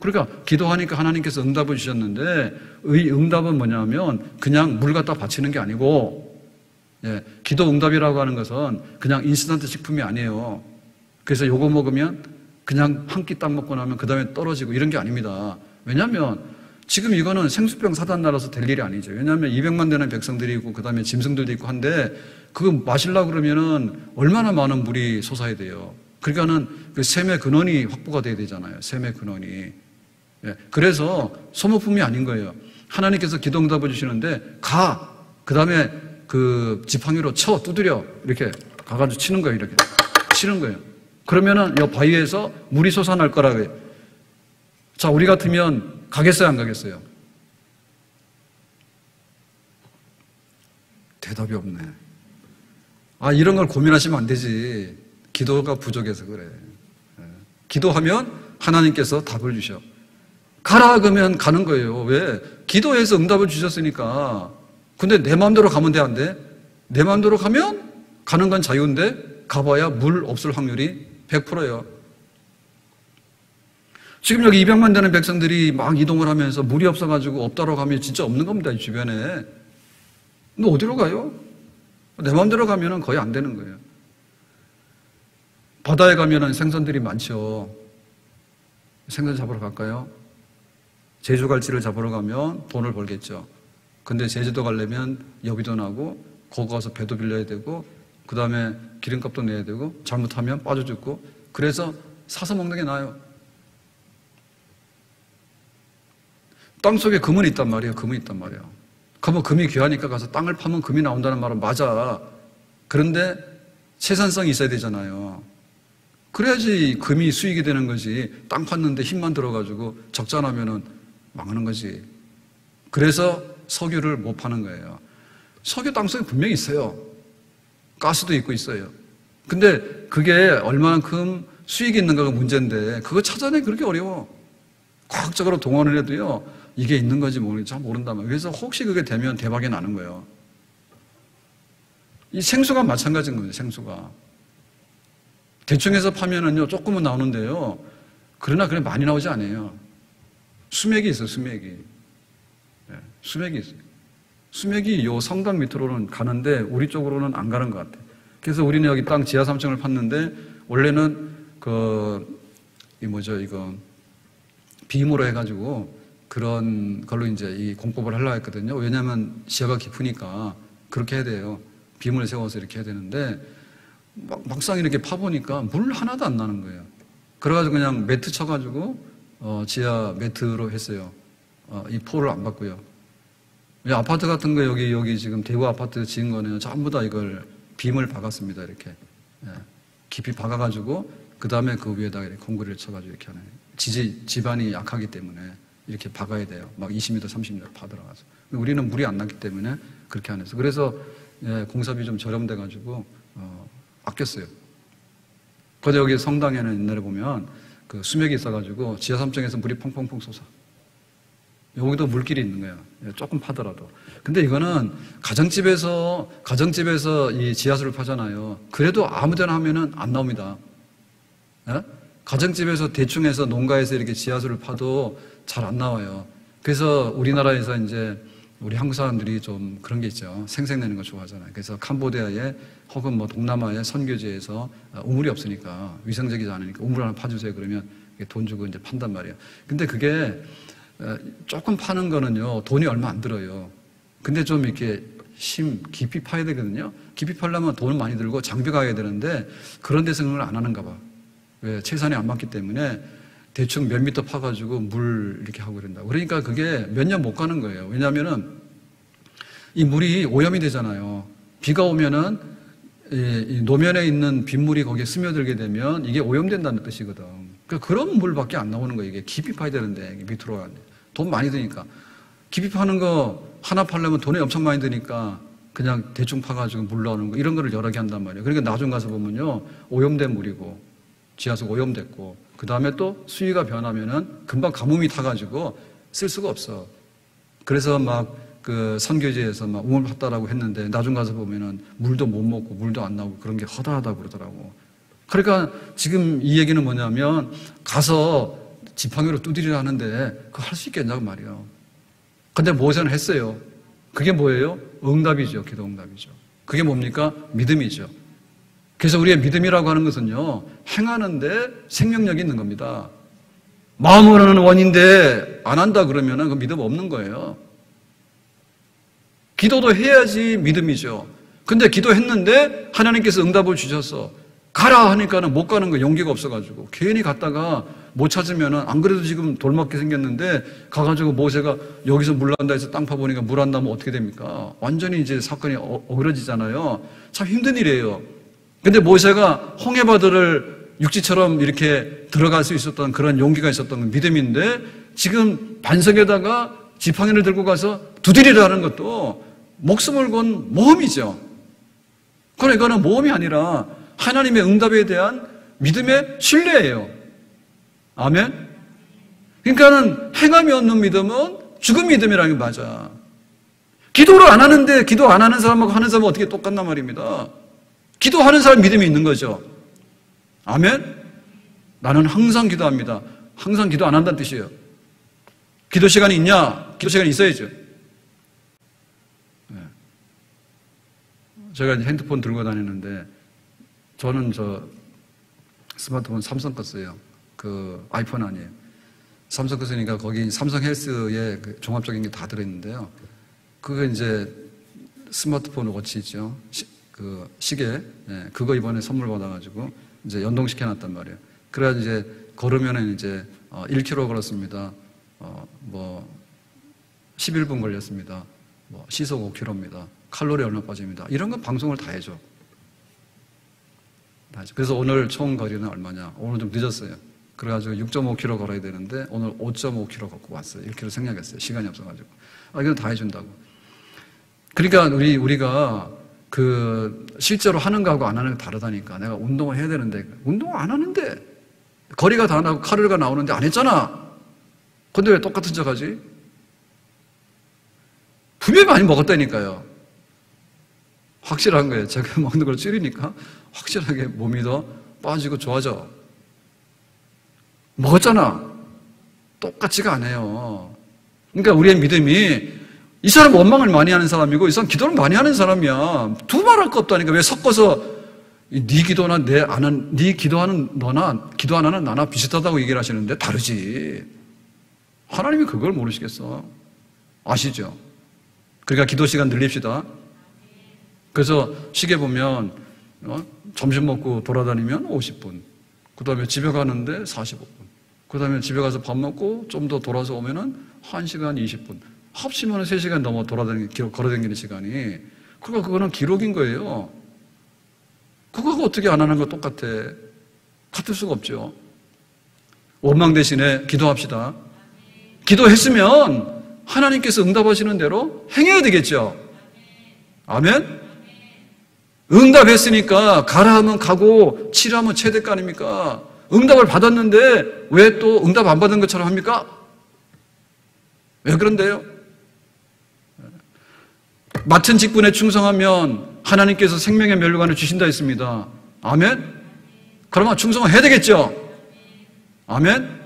그러니까 기도하니까 하나님께서 응답을 주셨는데 이 응답은 뭐냐면 그냥 물 갖다 바치는 게 아니고, 기도 응답이라고 하는 것은 그냥 인스턴트 식품이 아니에요. 그래서 요거 먹으면 그냥 한 끼 딱 먹고 나면 그 다음에 떨어지고 이런 게 아닙니다. 왜냐하면 지금 이거는 생수병 사다 날아서 될 일이 아니죠. 왜냐하면 200만 되는 백성들이 있고 그 다음에 짐승들도 있고 한데 그거 마시려고 그러면은 얼마나 많은 물이 솟아야 돼요. 그러니까는 그 샘의 근원이 확보가 돼야 되잖아요. 샘의 근원이. 그래서 소모품이 아닌 거예요. 하나님께서 기도 응답을 주시는데 가. 그 다음에 그 지팡이로 쳐 두드려 이렇게 가가지고 치는 거예요. 이렇게 치는 거예요. 그러면은 이 바위에서 물이 솟아날 거라고요. 자, 우리 같으면 가겠어요, 안 가겠어요? 대답이 없네. 이런 걸 고민하시면 안 되지. 기도가 부족해서 그래. 기도하면 하나님께서 답을 주셔. 가라 그러면 가는 거예요. 왜? 기도해서 응답을 주셨으니까. 근데 내 마음대로 가면 돼, 안 돼? 내 마음대로 가면 가는 건 자유인데 가봐야 물 없을 확률이 100%예요. 지금 여기 200만 되는 백성들이 막 이동을 하면서 물이 없어가지고 없다라고 하면 진짜 없는 겁니다, 이 주변에. 너 어디로 가요? 내 마음대로 가면은 거의 안 되는 거예요. 바다에 가면은 생선들이 많죠. 생선 잡으러 갈까요? 제주 갈치를 잡으러 가면 돈을 벌겠죠. 근데 제주도 가려면 여비도 나고, 거기 가서 배도 빌려야 되고, 그 다음에 기름값도 내야 되고, 잘못하면 빠져 죽고, 그래서 사서 먹는 게 나아요. 땅속에 금은 있단 말이에요. 금이 있단 말이에요. 그러면 금이 귀하니까 가서 땅을 파면 금이 나온다는 말은 맞아. 그런데 생산성이 있어야 되잖아요. 그래야지 금이 수익이 되는 거지. 땅 팠는데 힘만 들어가지고 적자나면은 망하는 거지. 그래서 석유를 못 파는 거예요. 석유 땅속에 분명히 있어요. 가스도 있고 있어요. 근데 그게 얼마만큼 수익이 있는가가 문제인데 그거 찾아내기 그렇게 어려워. 과학적으로 동원을 해도요. 이게 있는 건지 모르겠지. 잘 모른단 말이에요. 그래서 혹시 그게 되면 대박이 나는 거예요. 이 생수가 마찬가지인 거예요. 생수가. 대충 해서 파면은요. 조금은 나오는데요. 그러나 그래 많이 나오지 않아요. 수맥이 있어요. 수맥이. 수맥이 있어요. 수맥이 요 성당 밑으로는 가는데 우리 쪽으로는 안 가는 것 같아요. 그래서 우리는 여기 땅 지하 3층을 팠는데 원래는 이거 빔으로 해가지고 그런 걸로 이제 이 공법을 하려고 했거든요. 왜냐하면 지하가 깊으니까 그렇게 해야 돼요. 빔을 세워서 이렇게 해야 되는데 막상 이렇게 파보니까 물 하나도 안 나는 거예요. 그래가지고 그냥 매트 쳐가지고 지하 매트로 했어요. 이 포를 안 받고요. 아파트 같은 거 여기 지금 대구 아파트 지은 거는 전부 다 이걸 빔을 박았습니다. 이렇게 깊이 박아가지고 그 다음에 그 위에다가 이렇게 콘크리트를 쳐가지고 이렇게 하는 지반이 약하기 때문에 이렇게 박아야 돼요. 막 20m, 30m 파들어가서. 우리는 물이 안 났기 때문에 그렇게 안 해서. 그래서 공사비 좀 저렴돼가지고 아꼈어요. 그런데 여기 성당에는 옛날에 보면 그 수맥이 있어가지고 지하 3층에서 물이 펑펑펑 솟아. 여기도 물길이 있는 거예요. 조금 파더라도. 근데 이거는 가정집에서 이 지하수를 파잖아요. 그래도 아무데나 하면은 안 나옵니다. 가정집에서 대충 해서 농가에서 이렇게 지하수를 파도 잘 안 나와요. 그래서 우리나라에서 이제 우리 한국 사람들이 좀 그런 게 있죠. 생색내는 거 좋아하잖아요. 그래서 캄보디아에 혹은 뭐 동남아의 선교지에서 우물이 없으니까 위생적이지 않으니까 우물 하나 파주세요. 그러면 돈 주고 이제 판단 말이에요. 근데 그게 조금 파는 거는요, 돈이 얼마 안 들어요. 근데 좀 이렇게 깊이 파야 되거든요. 깊이 파려면 돈을 많이 들고 장비 가야 되는데 그런 데서 그걸 안 하는가 봐. 왜? 채산이 안 맞기 때문에 대충 몇 미터 파가지고 물 이렇게 하고 그런다고. 그러니까 그게 몇 년 못 가는 거예요. 왜냐면은 이 물이 오염이 되잖아요. 비가 오면은 이 노면에 있는 빗물이 거기에 스며들게 되면 이게 오염된다는 뜻이거든. 그러니까 그런 물밖에 안 나오는 거예요. 이게 깊이 파야 되는데, 이게 밑으로 가는데. 돈 많이 드니까. 깊이 파는 거 하나 파려면 돈이 엄청 많이 드니까 그냥 대충 파가지고 물 나오는 거, 이런 거를 여러 개 한단 말이에요. 그러니까 나중 가서 보면요, 오염된 물이고, 지하수 오염됐고, 그 다음에 또 수위가 변하면은 금방 가뭄이 타가지고 쓸 수가 없어. 그래서 막 그 선교지에서 막 우물 팠다라고 했는데 나중 가서 보면은 물도 못 먹고 물도 안 나오고 그런 게 허다하다고 그러더라고. 그러니까 지금 이 얘기는 뭐냐면 가서 지팡이로 두드리려 하는데 그거 할 수 있겠냐고 말이에요. 근데 모세는 했어요. 그게 뭐예요? 응답이죠. 기도 응답이죠. 그게 뭡니까? 믿음이죠. 그래서 우리의 믿음이라고 하는 것은요, 행하는데 생명력이 있는 겁니다. 마음으로는 원인데 안 한다 그러면은 그 믿음 없는 거예요. 기도도 해야지 믿음이죠. 근데 기도했는데 하나님께서 응답을 주셔서 가라 하니까는 못 가는 거, 용기가 없어가지고 괜히 갔다가 못 찾으면은, 안 그래도 지금 돌맞게 생겼는데 가가지고 모세가 여기서 물 난다 해서 땅 파보니까 물 안 나면 어떻게 됩니까? 완전히 이제 사건이 어그러지잖아요. 참 힘든 일이에요. 근데 모세가 홍해바다를 육지처럼 이렇게 들어갈 수 있었던 그런 용기가 있었던 믿음인데, 지금 반석에다가 지팡이를 들고 가서 두드리라는 것도 목숨을 건 모험이죠. 그러나 이거는 모험이 아니라 하나님의 응답에 대한 믿음의 신뢰예요. 아멘? 그러니까는 행함이 없는 믿음은 죽은 믿음이라는 게 맞아. 기도를 안 하는데 기도 안 하는 사람하고 하는 사람은 어떻게 똑같나 말입니다. 기도하는 사람 믿음이 있는 거죠. 아멘? 나는 항상 기도합니다. 항상 기도 안 한다는 뜻이에요. 기도 시간이 있냐? 기도 시간이 있어야죠. 네. 제가 이제 핸드폰 들고 다니는데, 저는 스마트폰 삼성 거 써요. 그 아이폰 아니에요. 삼성 거 쓰니까 거기 삼성 헬스에 그 종합적인 게 다 들어있는데요. 그거 이제 스마트폰 워치 있죠. 그 시계. 네. 그거 이번에 선물 받아가지고 이제 연동시켜놨단 말이에요. 그래야 이제 걸으면은 이제 1km 걸었습니다. 11분 걸렸습니다. 시속 5km입니다. 칼로리 얼마 빠집니다. 이런 건 방송을 다 해줘. 그래서 오늘 총 거리는 얼마냐? 오늘 좀 늦었어요. 그래가지고 6.5km 걸어야 되는데 오늘 5.5km 걷고 왔어요. 1km 생략했어요. 시간이 없어가지고. 이건 다 해준다고. 그러니까 우리가 그 실제로 하는 거하고 안 하는 거 다르다니까. 내가 운동을 해야 되는데 운동을 안 하는데, 거리가 다 나고 칼로리가 나오는데 안 했잖아. 근데 왜 똑같은 척 하지? 분명히 많이 먹었다니까요. 확실한 거예요. 제가 먹는 걸 줄이니까 확실하게 몸이 더 빠지고 좋아져. 먹었잖아. 똑같지가 않아요. 그러니까 우리의 믿음이, 이 사람 원망을 많이 하는 사람이고 이 사람 기도를 많이 하는 사람이야. 두말할 거 없다니까. 왜 섞어서 네 기도나 네 기도하는 너나 기도 안 하는 나나 비슷하다고 얘기를 하시는데 다르지. 하나님이 그걸 모르시겠어. 아시죠? 그러니까 기도 시간 늘립시다. 그래서 시계 보면 점심 먹고 돌아다니면 50분, 그 다음에 집에 가는데 45분, 그 다음에 집에 가서 밥 먹고 좀 더 돌아서 오면은 1시간 20분, 합치면 3시간 넘어 걸어다니는 시간이. 그러니까 그거는 기록인 거예요. 그거가 어떻게 안 하는 거 똑같아. 같을 수가 없죠. 원망 대신에 기도합시다. 기도했으면 하나님께서 응답하시는 대로 행해야 되겠죠. 아멘? 응답했으니까 가라 하면 가고 치라 하면 채될 거 아닙니까? 응답을 받았는데 왜 또 응답 안 받은 것처럼 합니까? 왜 그런데요? 맡은 직분에 충성하면 하나님께서 생명의 멸류관을 주신다 했습니다. 아멘? 그러면 충성을 해야 되겠죠? 아멘?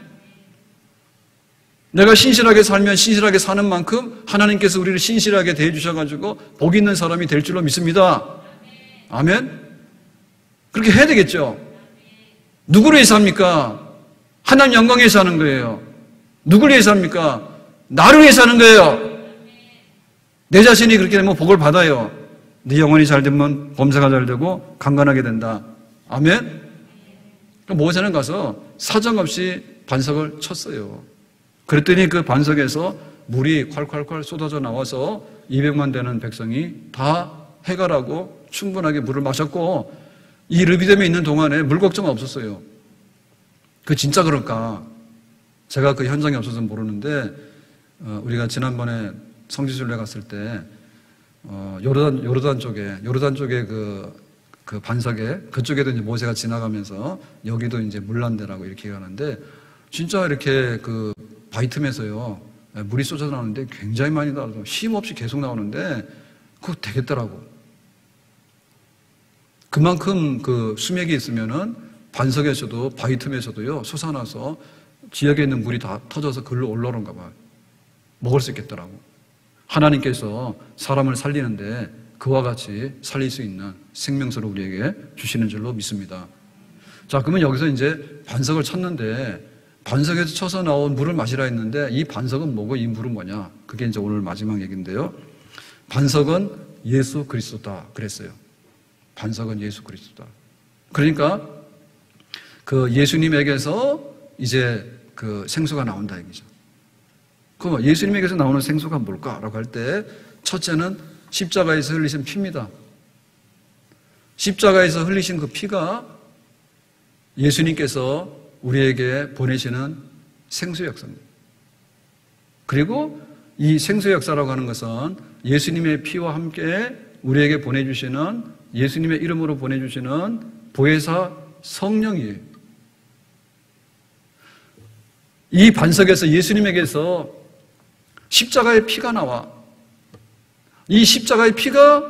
내가 신실하게 살면 신실하게 사는 만큼 하나님께서 우리를 신실하게 대해주셔가지고 복 있는 사람이 될 줄로 믿습니다. 아멘? 그렇게 해야 되겠죠? 누구를 위해서 합니까? 하나님 영광 위해서 하는 거예요. 누구를 위해서 합니까? 나를 위해서 하는 거예요. 내 자신이 그렇게 되면 복을 받아요. 네 영혼이 잘 되면 범사가 잘 되고 강건하게 된다. 아멘? 모세는 가서 사정없이 반석을 쳤어요. 그랬더니 그 반석에서 물이 콸콸콸 쏟아져 나와서 200만 되는 백성이 다 해결하고 충분하게 물을 마셨고, 이 르비딤에 있는 동안에 물 걱정 없었어요. 그 진짜 그럴까? 제가 그 현장에 없어서 모르는데, 우리가 지난번에 성지순례 갔을 때 요르단 쪽에 그 반석에 그쪽에도 이제 모세가 지나가면서 여기도 이제 물난데라고 이렇게 얘기하는데, 진짜 이렇게 그 바위 틈에서요 물이 쏟아져 나오는데 굉장히 많이 나와서 쉼 없이 계속 나오는데 그거 되겠더라고. 그만큼 그 수맥이 있으면은 반석에서도 바위 틈에서도요 솟아나서 지역에 있는 물이 다 터져서 글로 올라오는가 봐요. 먹을 수 있겠더라고. 하나님께서 사람을 살리는데 그와 같이 살릴 수 있는 생명수를 우리에게 주시는 줄로 믿습니다. 자, 그러면 여기서 이제 반석을 쳤는데, 반석에서 쳐서 나온 물을 마시라 했는데 이 반석은 뭐고 이 물은 뭐냐? 그게 이제 오늘 마지막 얘기인데요. 반석은 예수 그리스도다 그랬어요. 반석은 예수 그리스도다. 그러니까 그 예수님에게서 이제 그 생수가 나온다 얘기죠. 그럼 예수님에게서 나오는 생수가 뭘까라고 할 때 첫째는 십자가에서 흘리신 피입니다. 십자가에서 흘리신 그 피가 예수님께서 우리에게 보내시는 생수 역사입니다. 그리고 이 생수 역사라고 하는 것은 예수님의 피와 함께 우리에게 보내주시는, 예수님의 이름으로 보내주시는 보혜사 성령이에요. 이 반석에서 예수님에게서 십자가의 피가 나와. 이 십자가의 피가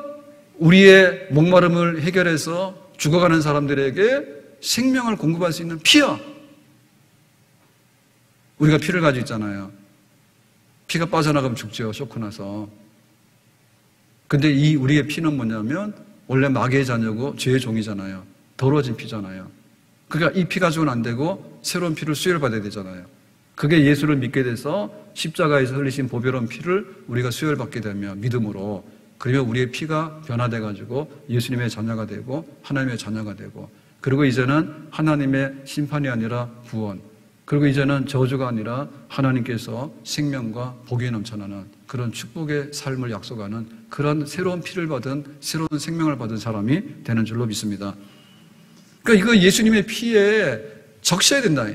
우리의 목마름을 해결해서 죽어가는 사람들에게 생명을 공급할 수 있는 피야. 우리가 피를 가지고 있잖아요. 피가 빠져나가면 죽죠. 쇼크 나서. 근데 이 우리의 피는 뭐냐면 원래 마귀의 자녀고 죄의 종이잖아요. 더러워진 피잖아요. 그러니까 이 피 가지고는 안 되고 새로운 피를 수혈 받아야 되잖아요. 그게 예수를 믿게 돼서 십자가에서 흘리신 보배로운 피를 우리가 수혈받게 되면 믿음으로, 그러면 우리의 피가 변화돼가지고 예수님의 자녀가 되고 하나님의 자녀가 되고, 그리고 이제는 하나님의 심판이 아니라 구원, 그리고 이제는 저주가 아니라 하나님께서 생명과 복이 넘쳐나는 그런 축복의 삶을 약속하는 그런 새로운 피를 받은, 새로운 생명을 받은 사람이 되는 줄로 믿습니다. 그러니까 이거 예수님의 피에 적셔야 된다.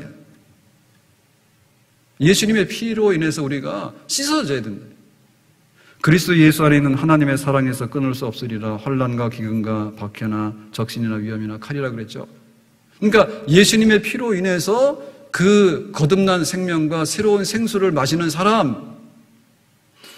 예수님의 피로 인해서 우리가 씻어져야 된다. 그리스도 예수 안에 있는 하나님의 사랑에서 끊을 수 없으리라. 환난과 기근과 박해나 적신이나 위험이나 칼이라 그랬죠. 그러니까 예수님의 피로 인해서 그 거듭난 생명과 새로운 생수를 마시는 사람,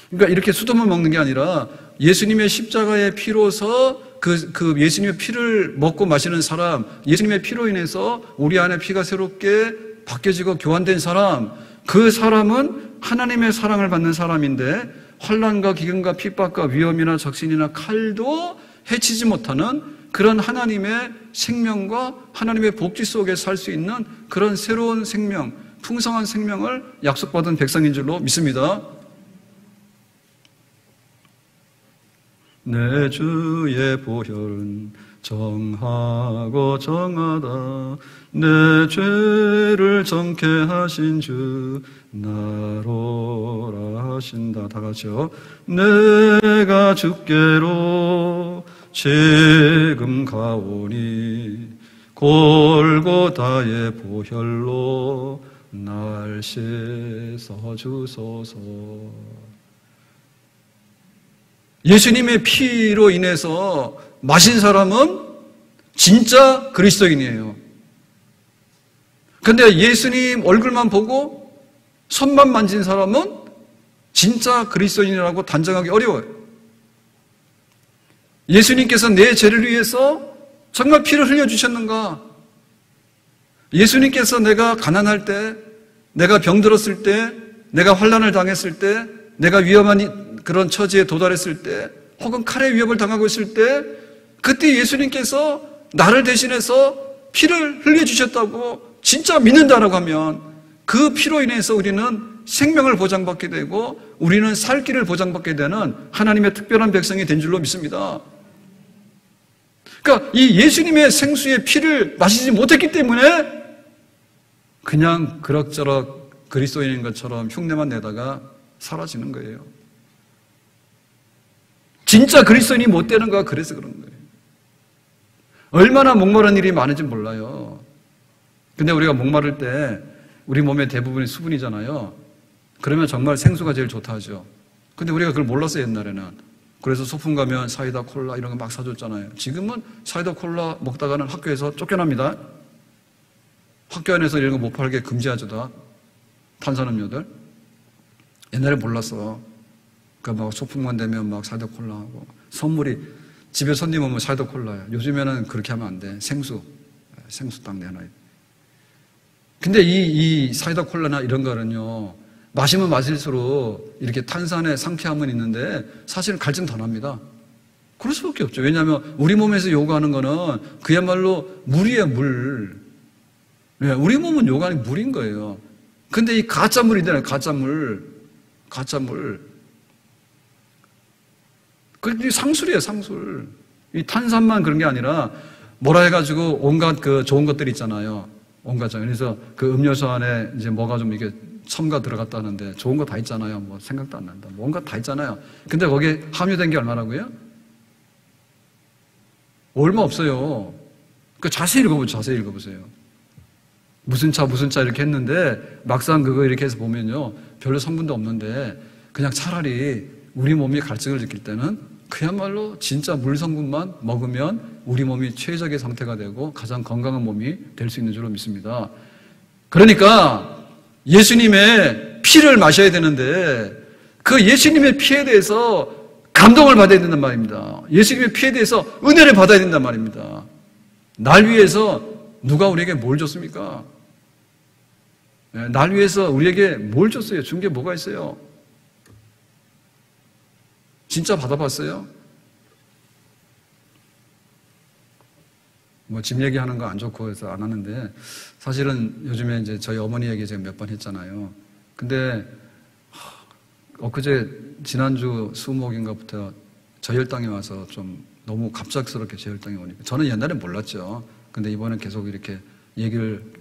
그러니까 이렇게 수돗물 먹는 게 아니라 예수님의 십자가의 피로서 그 예수님의 피를 먹고 마시는 사람, 예수님의 피로 인해서 우리 안에 피가 새롭게 바뀌어지고 교환된 사람, 그 사람은 하나님의 사랑을 받는 사람인데 환난과 기근과 핍박과 위험이나 적신이나 칼도 해치지 못하는 그런 하나님의 생명과 하나님의 복지 속에 살 수 있는 그런 새로운 생명, 풍성한 생명을 약속받은 백성인 줄로 믿습니다. 내 주의 보혈은 정하고 정하다. 내 죄를 정케 하신 주 나로라 하신다. 다 같이요. 내가 주께로 지금 가오니 골고다의 보혈로 날 씻어 주소서. 예수님의 피로 인해서 마신 사람은 진짜 그리스도인이에요. 근데 예수님 얼굴만 보고 손만 만진 사람은 진짜 그리스도인이라고 단정하기 어려워요. 예수님께서 내 죄를 위해서 정말 피를 흘려주셨는가? 예수님께서 내가 가난할 때, 내가 병들었을 때, 내가 환난을 당했을 때, 내가 위험한 그런 처지에 도달했을 때, 혹은 칼의 위협을 당하고 있을 때, 그때 예수님께서 나를 대신해서 피를 흘려주셨다고 진짜 믿는다라고 하면 그 피로 인해서 우리는 생명을 보장받게 되고 우리는 살 길을 보장받게 되는 하나님의 특별한 백성이 된 줄로 믿습니다. 그러니까 이 예수님의 생수의 피를 마시지 못했기 때문에 그냥 그럭저럭 그리스도인인 것처럼 흉내만 내다가 사라지는 거예요. 진짜 그리스도인이 못 되는 거야. 그래서 그런 거예요. 얼마나 목마른 일이 많은지 몰라요. 근데 우리가 목마를 때 우리 몸의 대부분이 수분이잖아요. 그러면 정말 생수가 제일 좋다 하죠. 근데 우리가 그걸 몰랐어요, 옛날에는. 그래서 소풍 가면 사이다 콜라 이런 거 막 사줬잖아요. 지금은 사이다 콜라 먹다가는 학교에서 쫓겨납니다. 학교 안에서 이런 거 못 팔게 금지하죠, 다. 탄산음료들. 옛날에 몰랐어. 그러니까 막 소풍만 되면 막 사이다 콜라하고 선물이 집에 손님 오면 사이다 콜라야. 요즘에는 그렇게 하면 안 돼. 생수 딱 내놔요. 근데 이 사이다 콜라나 이런 거는요, 마시면 마실수록 이렇게 탄산의 상쾌함은 있는데 사실은 갈증 더 납니다. 그럴 수밖에 없죠. 왜냐하면 우리 몸에서 요구하는 거는 그야말로 물이에요, 물. 네, 우리 몸은 요구하는 게 물인 거예요. 근데 이 가짜물이잖아요, 가짜물. 그게 상술이에요, 상술. 이 탄산만 그런 게 아니라 뭐라 해가지고 온갖 그 좋은 것들 있잖아요. 온갖. 그래서 그 음료수 안에 이제 뭐가 좀 이게 첨가 들어갔다 하는데 좋은 거 다 있잖아요. 뭐 생각도 안 난다. 뭔가 다 있잖아요. 근데 거기에 함유된 게 얼마라고요? 얼마 없어요. 그 자세히 읽어보세요. 무슨 차 이렇게 했는데 막상 그거 이렇게 해서 보면요, 별로 성분도 없는데 그냥 차라리 우리 몸이 갈증을 느낄 때는 그야말로 진짜 물 성분만 먹으면 우리 몸이 최적의 상태가 되고 가장 건강한 몸이 될 수 있는 줄로 믿습니다. 그러니까 예수님의 피를 마셔야 되는데 그 예수님의 피에 대해서 감동을 받아야 된단 말입니다. 예수님의 피에 대해서 은혜를 받아야 된단 말입니다. 날 위해서 누가 우리에게 뭘 줬습니까? 날 위해서 우리에게 뭘 줬어요? 준 게 뭐가 있어요? 진짜 받아봤어요? 뭐 집 얘기하는 거 안 좋고 해서 안 하는데 사실은 요즘에 이제 저희 어머니에게 제가 몇 번 했잖아요. 근데 엊그제 지난주 수목인가부터 저혈당이 와서 좀 너무 갑작스럽게 저혈당이 오니까 저는 옛날에 몰랐죠. 근데 이번엔 계속 이렇게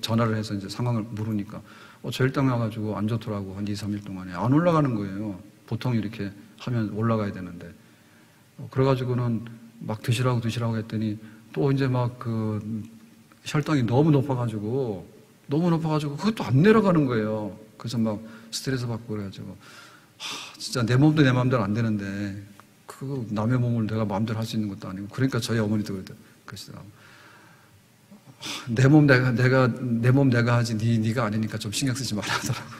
전화를 해서 이제 상황을 물으니까 저혈당 와가지고 안 좋더라고. 한 2, 3일 동안에 안 올라가는 거예요. 보통 이렇게 하면 올라가야 되는데. 그래가지고는 막 드시라고 했더니 또 이제 막 그 혈당이 너무 높아가지고 그것도 안 내려가는 거예요. 그래서 막 스트레스 받고 그래가지고 진짜 내 몸도 내 마음대로 안 되는데 그 남의 몸을 내가 마음대로 할 수 있는 것도 아니고. 그러니까 저희 어머니도 그러시더라고. 내 몸 내가 하지 네가 아니니까 좀 신경 쓰지 말라 하더라고.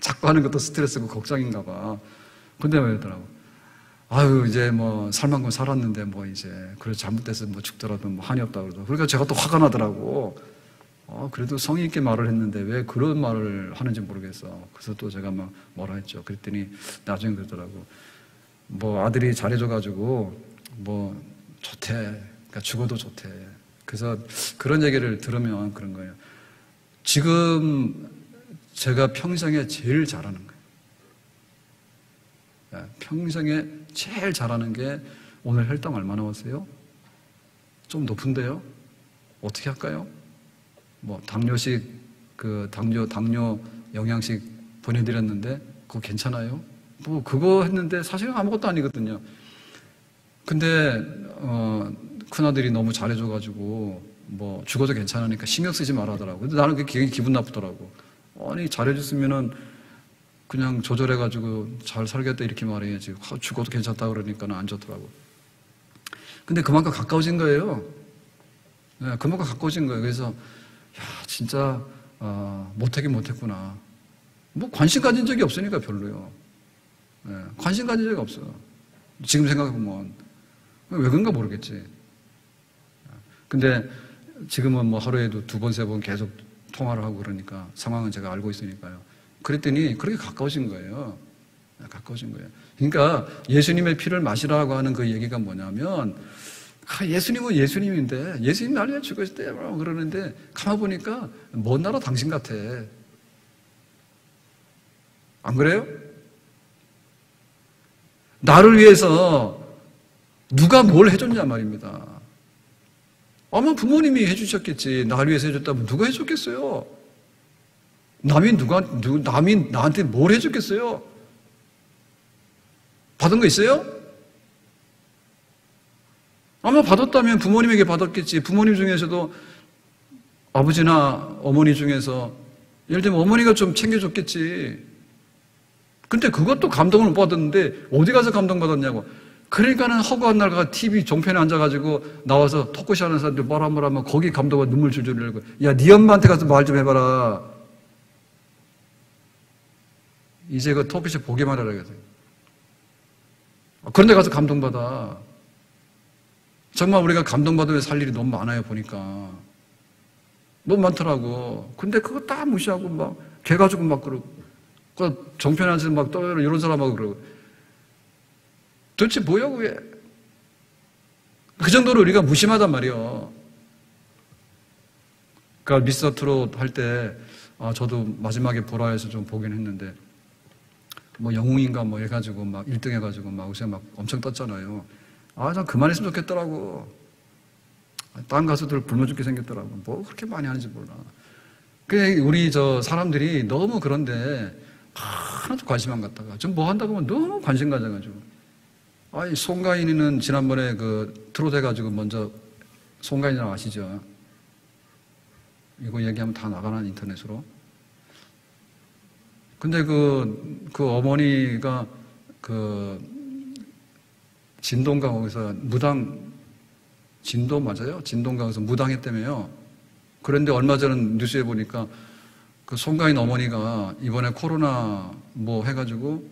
자꾸 하는 것도 스트레스고 걱정인가 봐. 근데 왜 그러더라고. 아유, 이제 뭐 살만큼 살았는데 뭐 이제 그래서 잘못돼서 뭐 죽더라도 뭐 한이 없다 그러더라고. 그러니까 제가 또 화가 나더라고. 그래도 성의 있게 말을 했는데 왜 그런 말을 하는지 모르겠어. 그래서 또 제가 막 뭐라 했죠. 그랬더니 나중에 그러더라고. 뭐 아들이 잘해줘가지고 뭐 좋대. 그러니까 죽어도 좋대. 그래서 그런 얘기를 들으면 그런 거예요. 지금 제가 평생에 제일 잘하는 거예요. 평생에 제일 잘하는 게 오늘 혈당 얼마 나왔어요? 좀 높은데요? 어떻게 할까요? 뭐 당뇨식 당뇨 영양식 보내드렸는데 그거 괜찮아요? 뭐 그거 했는데 사실은 아무것도 아니거든요. 근데 큰아들이 너무 잘해줘가지고 뭐 죽어도 괜찮으니까 신경 쓰지 말아더라고. 근데 나는 그게 기분 나쁘더라고. 아니 잘해줬으면은 그냥 조절해가지고 잘 살겠다 이렇게 말해야지. 죽어도 괜찮다 그러니까는 안 좋더라고. 근데 그만큼 가까워진 거예요. 네, 그만큼 가까워진 거예요. 그래서 야 진짜 못하긴 못했구나. 뭐 관심 가진 적이 없으니까 별로요. 네, 관심 가진 적이 없어. 지금 생각해보면 왜 그런가 모르겠지. 근데 지금은 뭐 하루에도 2번, 3번 계속 통화를 하고 그러니까 상황은 제가 알고 있으니까요. 그랬더니 그렇게 가까워진 거예요. 가까워진 거예요. 그러니까 예수님의 피를 마시라고 하는 그 얘기가 뭐냐면 예수님은 예수님인데 예수님 나를 죽었을 때 그러는데 가만 보니까 먼 나라 당신 같아. 안 그래요? 나를 위해서 누가 뭘 해줬냐 말입니다. 아마 부모님이 해주셨겠지. 나를 위해서 해줬다면 누가 해줬겠어요? 남이 나한테 뭘 해줬겠어요? 받은 거 있어요? 아마 받았다면 부모님에게 받았겠지. 부모님 중에서도 아버지나 어머니 중에서 예를 들면 어머니가 좀 챙겨줬겠지. 근데 그것도 감동을 못 받았는데 어디 가서 감동받았냐고. 그러니까는 허구한 날가 TV 종편에 앉아가지고 나와서 토크쇼 하는 사람들 뭐라 하면 거기 감동받아 눈물 줄줄 흘리고 야, 네 엄마한테 가서 말 좀 해봐라. 이제 그 토크쇼 보기만 하라 그래서. 그런 데 가서 감동받아. 정말 우리가 감동받으며 살 일이 너무 많아요, 보니까. 너무 많더라고. 근데 그거 다 무시하고 막, 개 가지고 막 그러고, 그 정편에 앉아서 막 떠들어 이런 사람하고 그러고. 도대체 뭐야, 그게? 그 정도로 우리가 무심하단 말이에요. 그러니까 미스터 트롯 할 때, 저도 마지막에 보라에서 좀 보긴 했는데, 뭐 영웅인가 뭐 해가지고 막 1등 해가지고 막 요새 막 엄청 떴잖아요. 난 그만했으면 좋겠더라고. 딴 가수들 굶어 죽게 생겼더라고. 뭐 그렇게 많이 하는지 몰라. 우리 사람들이 너무 그런데 하나도 관심 안 갖다가 좀 뭐 한다고 하면 너무 관심 가져가지고. 송가인이는 지난번에 그 트롯 해가지고 먼저 송가인이라고 아시죠? 이거 얘기하면 다 나가나 인터넷으로. 근데 그 어머니가 진동가 거기서 진도 맞아요? 진동가 거기서 무당했다며요. 그런데 얼마 전 뉴스에 보니까 그 송가인 어머니가 이번에 코로나 뭐 해가지고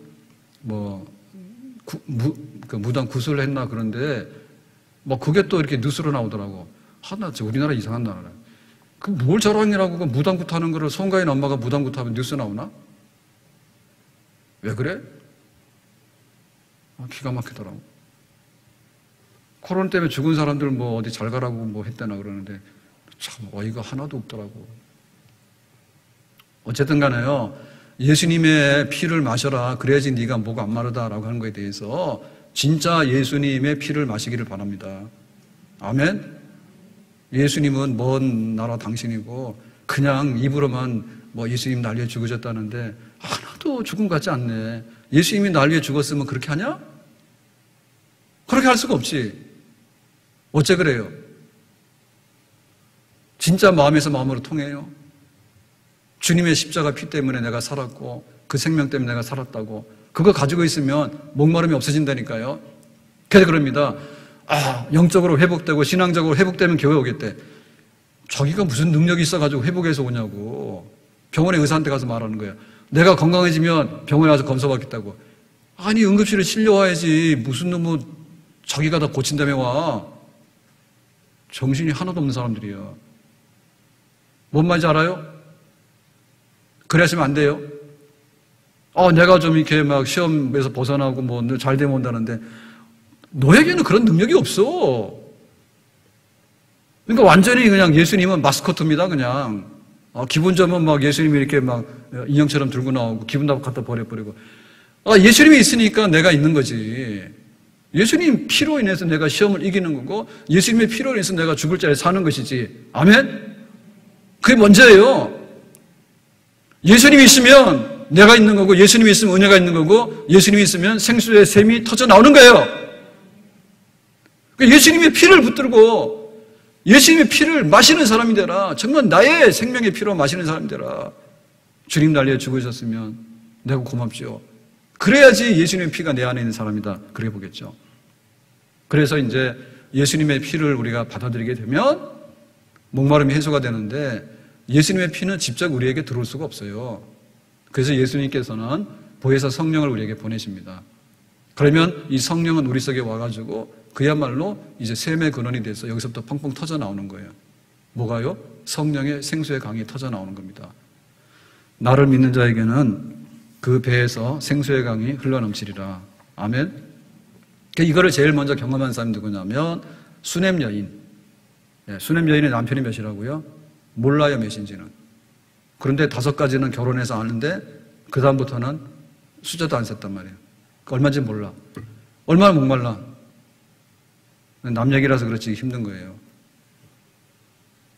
무당 구슬을 했나 그런데 뭐 그게 또 이렇게 뉴스로 나오더라고. 우리나라 이상한 나라라. 그 뭘 자랑이라고 그 무당굿 하는 거를 송가인 엄마가 무당굿 하면 뉴스 나오나? 왜 그래? 기가 막히더라고. 코로나 때문에 죽은 사람들 뭐 어디 잘 가라고 뭐 했다나 그러는데 참 어이가 하나도 없더라고. 어쨌든 간에요. 예수님의 피를 마셔라. 그래야지 네가 목이 안 마르다라고 하는 거에 대해서 진짜 예수님의 피를 마시기를 바랍니다. 아멘? 예수님은 먼 나라 당신이고 그냥 입으로만 뭐 예수님 날 위해 죽으셨다는데 하나도 죽음 같지 않네. 예수님이 날 위해 죽었으면 그렇게 하냐? 그렇게 할 수가 없지. 어째 그래요? 진짜 마음에서 마음으로 통해요. 주님의 십자가 피 때문에 내가 살았고 그 생명 때문에 내가 살았다고 그거 가지고 있으면 목마름이 없어진다니까요. 그래서 그럽니다. 영적으로 회복되고 신앙적으로 회복되면 교회 오겠대. 자기가 무슨 능력이 있어가지고 회복해서 오냐고. 병원에 의사한테 가서 말하는 거예요. 내가 건강해지면 병원에 가서 검사받겠다고. 아니 응급실에 실려와야지. 무슨 놈의 자기가 다 고친다며 와. 정신이 하나도 없는 사람들이야. 뭔 말인지 알아요? 그러시면 안 돼요. 내가 좀 이렇게 막 시험에서 벗어나고 뭐 잘 되면 온다는데 너에게는 그런 능력이 없어. 그러니까 완전히 그냥 예수님은 마스코트입니다, 그냥. 기분점은 막 예수님이 이렇게 막 인형처럼 들고 나오고 기분 나쁘고 갖다 버려버리고. 예수님이 있으니까 내가 있는 거지. 예수님 피로 인해서 내가 시험을 이기는 거고 예수님의 피로 인해서 내가 죽을 자리에 사는 것이지. 아멘? 그게 먼저예요. 예수님이 있으면 내가 있는 거고 예수님이 있으면 은혜가 있는 거고 예수님이 있으면 생수의 샘이 터져 나오는 거예요. 예수님의 피를 붙들고 예수님의 피를 마시는 사람이 되라. 정말 나의 생명의 피로 마시는 사람이 되라. 주님 날 위해 죽으셨으면 내가 고맙죠. 그래야지 예수님의 피가 내 안에 있는 사람이다. 그래 보겠죠. 그래서 이제 예수님의 피를 우리가 받아들이게 되면 목마름이 해소가 되는데 예수님의 피는 직접 우리에게 들어올 수가 없어요. 그래서 예수님께서는 보혜사 성령을 우리에게 보내십니다. 그러면 이 성령은 우리 속에 와가지고 그야말로 이제 샘의 근원이 돼서 여기서부터 펑펑 터져 나오는 거예요. 뭐가요? 성령의 생수의 강이 터져 나오는 겁니다. 나를 믿는 자에게는 그 배에서 생수의 강이 흘러넘치리라. 아멘. 이거를 제일 먼저 경험한 사람이 누구냐면 수넴 여인. 수넴 여인의 남편이 몇이라고요? 몰라요, 몇인지는. 그런데 5가지는 결혼해서 아는데 그 다음부터는 숫자도 안 셌단 말이에요. 얼마인지 몰라. 얼마나 목말라. 남 얘기라서 그렇지 힘든 거예요.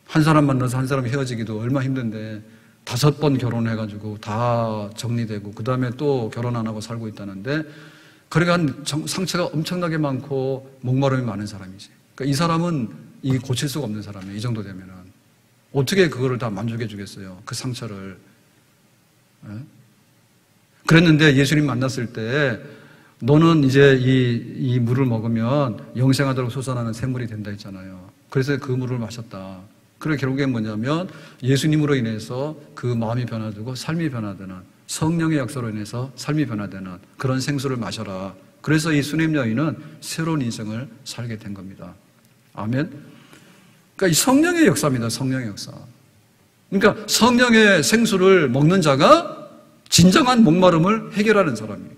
한 사람 만나서 한 사람 헤어지기도 얼마나 힘든데 5번 결혼해가지고 다 정리되고 그 다음에 또 결혼 안 하고 살고 있다는데 그러니까 상처가 엄청나게 많고 목마름이 많은 사람이지. 그러니까 이 사람은 이게 고칠 수가 없는 사람이에요. 이 정도 되면은 어떻게 그거를 다 만족해 주겠어요? 그 상처를. 그랬는데 예수님 만났을 때 너는 이제 이 물을 먹으면 영생하도록 솟아나는 샘물이 된다 했잖아요. 그래서 그 물을 마셨다. 그리고 결국엔 뭐냐면 예수님으로 인해서 그 마음이 변화되고 삶이 변화되는 성령의 역사로 인해서 삶이 변화되는 그런 생수를 마셔라. 그래서 이 수넴 여인은 새로운 인생을 살게 된 겁니다. 아멘. 그러니까 이 성령의 역사입니다. 성령의 역사. 그러니까 성령의 생수를 먹는 자가 진정한 목마름을 해결하는 사람이에요.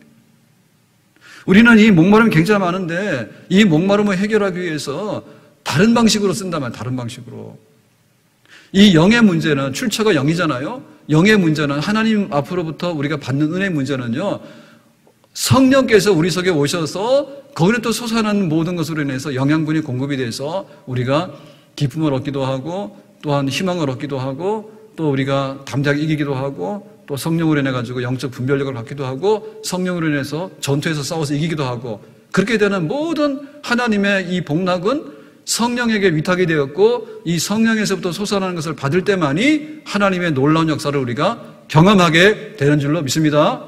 우리는 이 목마름이 굉장히 많은데 이 목마름을 해결하기 위해서 다른 방식으로 쓴다면 다른 방식으로. 이 영의 문제는 출처가 영이잖아요. 영의 문제는 하나님 앞으로부터 우리가 받는 은혜의 문제는요. 성령께서 우리 속에 오셔서 거기에 또 솟아나는 모든 것으로 인해서 영양분이 공급이 돼서 우리가 기쁨을 얻기도 하고 또한 희망을 얻기도 하고 또 우리가 담대하게 이기기도 하고 또 성령으로 인해 가지고 영적 분별력을 갖기도 하고 성령으로 인해서 전투에서 싸워서 이기기도 하고 그렇게 되는 모든 하나님의 이 복락은 성령에게 위탁이 되었고 이 성령에서부터 솟아나는 것을 받을 때만이 하나님의 놀라운 역사를 우리가 경험하게 되는 줄로 믿습니다.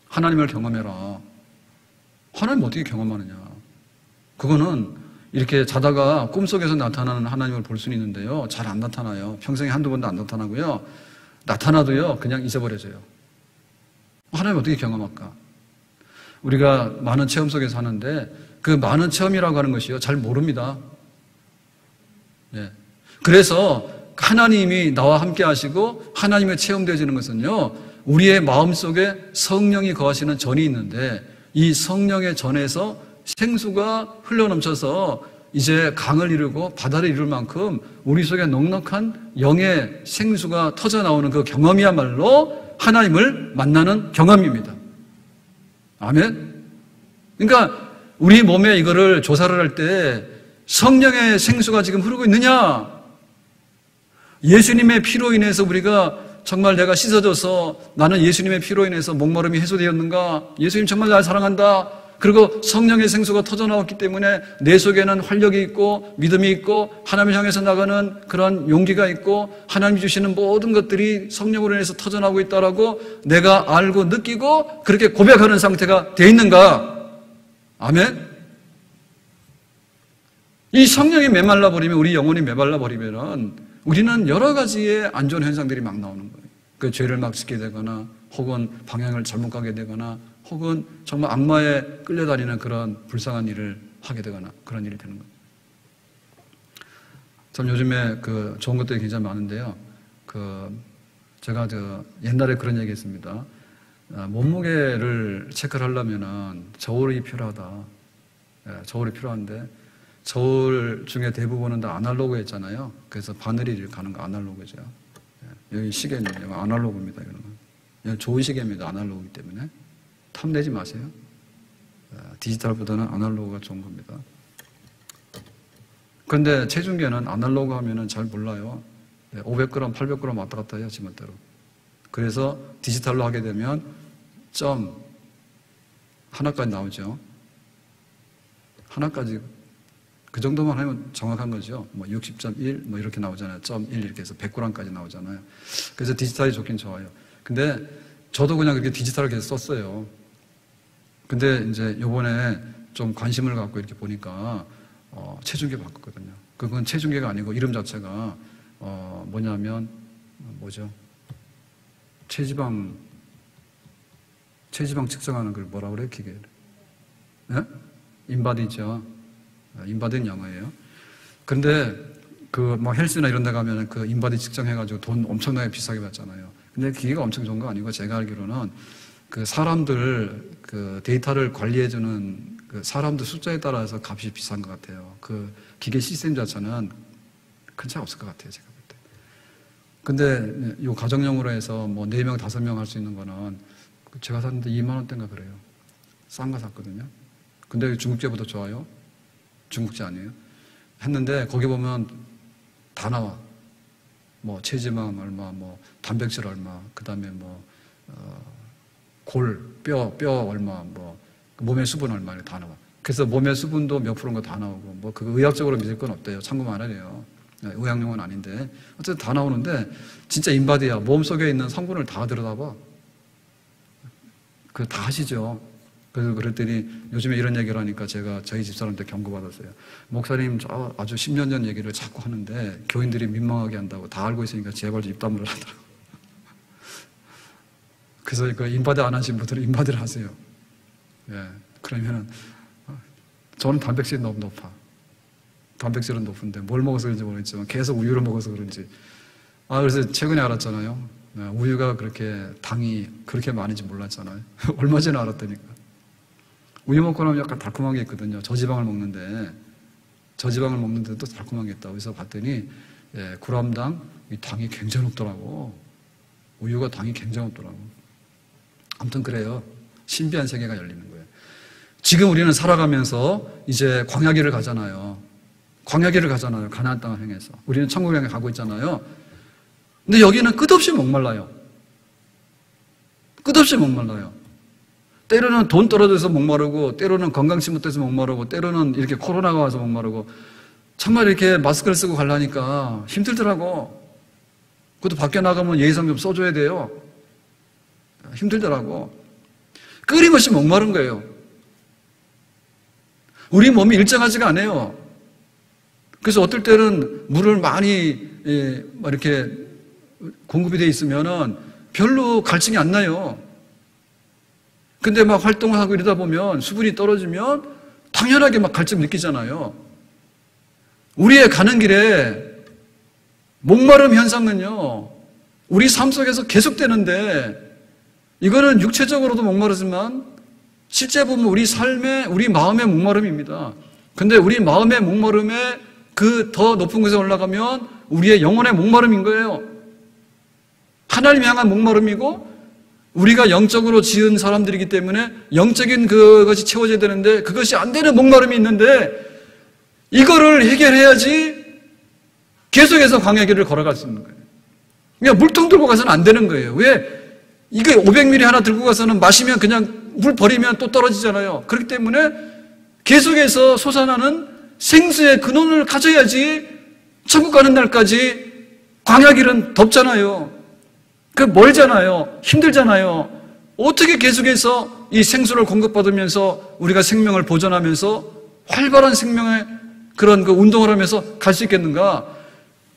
하나님을 경험해라. 하나님 어떻게 경험하느냐? 그거는 이렇게 자다가 꿈속에서 나타나는 하나님을 볼 수는 있는데요. 잘 안 나타나요. 평생에 한두 번도 안 나타나고요. 나타나도요. 그냥 잊어버려져요. 하나님 어떻게 경험할까? 우리가 많은 체험 속에 사는데 그 많은 체험이라고 하는 것이요. 잘 모릅니다. 예. 그래서 하나님이 나와 함께 하시고 하나님의 체험되어지는 것은요. 우리의 마음속에 성령이 거하시는 전이 있는데 이 성령의 전에서 생수가 흘러넘쳐서 이제 강을 이루고 바다를 이룰 만큼 우리 속에 넉넉한 영의 생수가 터져 나오는 그 경험이야말로 하나님을 만나는 경험입니다. 아멘? 그러니까 우리 몸에 이거를 조사를 할 때 성령의 생수가 지금 흐르고 있느냐? 예수님의 피로 인해서 우리가 정말 내가 씻어져서 나는 예수님의 피로 인해서 목마름이 해소되었는가? 예수님 정말 날 사랑한다. 그리고 성령의 생수가 터져나왔기 때문에 내 속에는 활력이 있고 믿음이 있고 하나님을 향해서 나가는 그런 용기가 있고 하나님이 주시는 모든 것들이 성령으로 인해서 터져나오고 있다라고 내가 알고 느끼고 그렇게 고백하는 상태가 돼 있는가? 아멘? 이 성령이 메말라 버리면 우리 영혼이 메말라 버리면 우리는 여러 가지의 안 좋은 현상들이 막 나오는 거예요. 그 죄를 막 짓게 되거나 혹은 방향을 잘못 가게 되거나 혹은 정말 악마에 끌려다니는 그런 불쌍한 일을 하게 되거나 그런 일이 되는 거예요. 참 요즘에 그 좋은 것들이 굉장히 많은데요. 제가 옛날에 그런 얘기 했습니다. 몸무게를 체크를 하려면은 저울이 필요하다. 저울이 필요한데 저울 중에 대부분은 다 아날로그였잖아요. 그래서 바늘이 가는 거 아날로그죠. 여기 시계는 아날로그입니다. 이거는 좋은 시계입니다. 아날로그이기 때문에 탐내지 마세요. 디지털보다는 아날로그가 좋은 겁니다. 그런데 체중계는 아날로그 하면은 잘 몰라요. 500g, 800g 왔다 갔다 해요, 지멋대로. 그래서 디지털로 하게 되면 점 하나까지 나오죠. 하나까지 그 정도만 하면 정확한 거죠. 뭐 60.1 뭐 이렇게 나오잖아요. 0.1 이렇게 해서 100g까지 나오잖아요. 그래서 디지털이 좋긴 좋아요. 근데 저도 그냥 그렇게 디지털을 계속 썼어요. 근데 이제 요번에 좀 관심을 갖고 이렇게 보니까 체중계 바꿨거든요. 그건 체중계가 아니고 이름 자체가 뭐냐면 뭐죠? 체지방 측정하는 걸 뭐라 그래요? 기계를? 네? 인바디죠. 인바디는 영어예요. 근데 그 뭐 헬스나 이런 데 가면 그 인바디 측정해가지고 돈 엄청나게 비싸게 받잖아요. 근데 기계가 엄청 좋은 거 아니고 제가 알기로는 그 사람들 그 데이터를 관리해주는 그 사람들 숫자에 따라서 값이 비싼 것 같아요. 그 기계 시스템 자체는 큰 차이 없을 것 같아요. 제가 볼 때. 근데 이 가정용으로 해서 뭐 4명, 5명 할 수 있는 거는 제가 샀는데 2만 원대인가 그래요. 싼 거 샀거든요. 근데 중국제보다 좋아요. 중국제 아니에요. 했는데 거기 보면 다 나와. 뭐 체지방 얼마, 뭐 단백질 얼마, 그 다음에 뭐 뼈 얼마, 뭐 몸의 수분 얼마 다 나와. 그래서 몸의 수분도 몇 프로인가 다 나오고 뭐 그거 의학적으로 믿을 건 없대요. 참고만 하래요. 의학용은 아닌데 어쨌든 다 나오는데 진짜 인바디야. 몸 속에 있는 성분을 다 들여다봐. 그거 다 하시죠. 그래서 그랬더니 요즘에 이런 얘기를 하니까 제가 저희 집사람한테 경고받았어요. 목사님 저 아주 10년 전 얘기를 자꾸 하는데 교인들이 민망하게 한다고 다 알고 있으니까 제발 좀 입 다물으라 하더라고요. 그래서 그 인바디 안 하신 분들은 인바디를 하세요. 예, 그러면은 저는 단백질이 너무 높아. 단백질은 높은데 뭘 먹어서 그런지 모르겠지만 계속 우유를 먹어서 그런지. 그래서 최근에 알았잖아요. 우유가 그렇게 당이 그렇게 많은지 몰랐잖아요. 얼마 전에 알았다니까. 우유 먹고 나면 약간 달콤한 게 있거든요. 저지방을 먹는데도 달콤한 게 있다고 해서 봤더니 g당 이 당이 굉장히 높더라고. 우유가 당이 굉장히 높더라고. 아무튼 그래요. 신비한 세계가 열리는 거예요. 지금 우리는 살아가면서 이제 광야길을 가잖아요. 가나안 땅을 향해서. 우리는 천국을 향해 가고 있잖아요. 근데 여기는 끝없이 목말라요. 때로는 돈 떨어져서 목마르고, 때로는 건강치 못해서 목마르고, 때로는 이렇게 코로나가 와서 목마르고, 정말 이렇게 마스크를 쓰고 가려니까 힘들더라고. 그것도 밖에 나가면 예의상 좀 써줘야 돼요. 힘들더라고. 끊임없이 목마른 거예요. 우리 몸이 일정하지가 않아요. 그래서 어떨 때는 물을 많이 이렇게 공급이 돼 있으면은 별로 갈증이 안 나요. 근데 막 활동을 하고 이러다 보면 수분이 떨어지면 당연하게 막 갈증 느끼잖아요. 우리의 가는 길에 목마름 현상은요, 우리 삶 속에서 계속되는데, 이거는 육체적으로도 목마르지만 실제 보면 우리 삶의, 우리 마음의 목마름입니다. 근데 우리 마음의 목마름에 그 더 높은 곳에 올라가면 우리의 영혼의 목마름인 거예요. 하나님 향한 목마름이고, 우리가 영적으로 지은 사람들이기 때문에 영적인 그것이 채워져야 되는데 그것이 안 되는 목마름이 있는데, 이거를 해결해야지 계속해서 광야길을 걸어갈 수 있는 거예요. 그냥 물통 들고 가서는 안 되는 거예요. 왜? 이게 500ml 하나 들고 가서는 마시면 그냥 물 버리면 또 떨어지잖아요. 그렇기 때문에 계속해서 솟아나는 생수의 근원을 가져야지 천국 가는 날까지. 광야길은 덥잖아요. 멀잖아요. 힘들잖아요. 어떻게 계속해서 이 생수를 공급받으면서 우리가 생명을 보존하면서 활발한 생명의 그런 그 운동을 하면서 갈 수 있겠는가?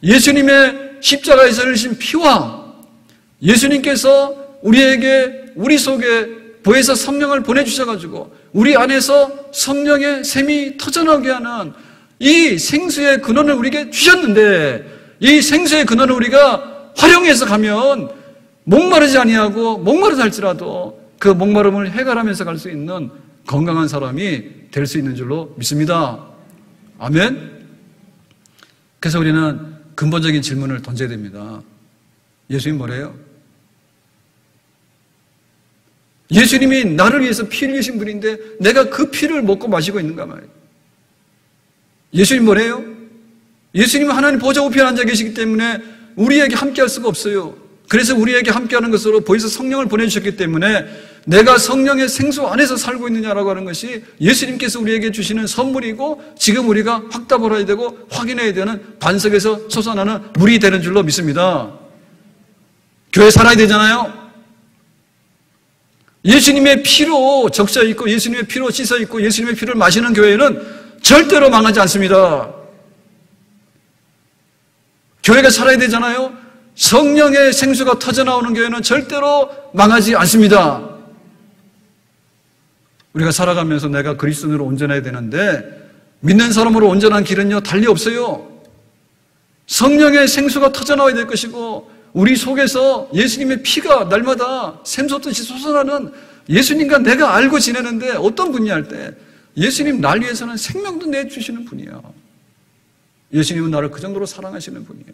예수님의 십자가에서 흘리신 피와 예수님께서 우리에게, 우리 속에 보혜사 성령을 보내주셔가지고 우리 안에서 성령의 샘이 터져나오게 하는 이 생수의 근원을 우리에게 주셨는데, 이 생수의 근원을 우리가 활용해서 가면 목마르지 아니하고 목마르다 할지라도 그 목마름을 해결하면서 갈 수 있는 건강한 사람이 될 수 있는 줄로 믿습니다. 아멘? 그래서 우리는 근본적인 질문을 던져야 됩니다. 예수님 뭐래요? 예수님이 나를 위해서 피를 흘리신 분인데 내가 그 피를 먹고 마시고 있는가 말이에요. 예수님 뭐래요? 예수님은 하나님 보좌 우편에 앉아 계시기 때문에 우리에게 함께할 수가 없어요. 그래서 우리에게 함께하는 것으로 보이서 성령을 보내주셨기 때문에 내가 성령의 생수 안에서 살고 있느냐라고 하는 것이 예수님께서 우리에게 주시는 선물이고 지금 우리가 확답을 해야 되고 확인해야 되는 반석에서 솟아나는 물이 되는 줄로 믿습니다. 교회 살아야 되잖아요. 예수님의 피로 적셔 있고 예수님의 피로 씻어 있고 예수님의 피를 마시는 교회는 절대로 망하지 않습니다. 교회가 살아야 되잖아요. 성령의 생수가 터져나오는 교회는 절대로 망하지 않습니다. 우리가 살아가면서 내가 그리스도인으로 온전해야 되는데 믿는 사람으로 온전한 길은요 달리 없어요. 성령의 생수가 터져나와야 될 것이고 우리 속에서 예수님의 피가 날마다 샘솟듯이 솟아나는 예수님과 내가 알고 지내는데 어떤 분이냐 할 때 예수님 날 위해서는 생명도 내주시는 분이야. 예수님은 나를 그 정도로 사랑하시는 분이야.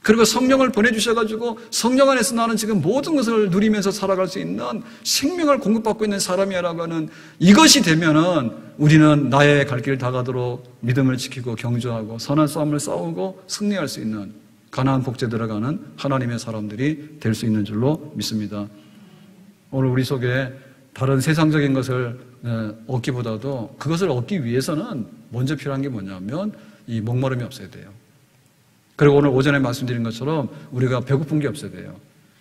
그리고 성령을 보내주셔가지고 성령 안에서 나는 지금 모든 것을 누리면서 살아갈 수 있는 생명을 공급받고 있는 사람이라고 하는 이것이 되면은 우리는 나의 갈 길 다가도록 믿음을 지키고 경주하고 선한 싸움을 싸우고 승리할 수 있는 가나안 복지에 들어가는 하나님의 사람들이 될 수 있는 줄로 믿습니다. 오늘 우리 속에 다른 세상적인 것을 얻기보다도 그것을 얻기 위해서는 먼저 필요한 게 뭐냐면 이 목마름이 없어야 돼요. 그리고 오늘 오전에 말씀드린 것처럼 우리가 배고픈 게 없어야 돼요.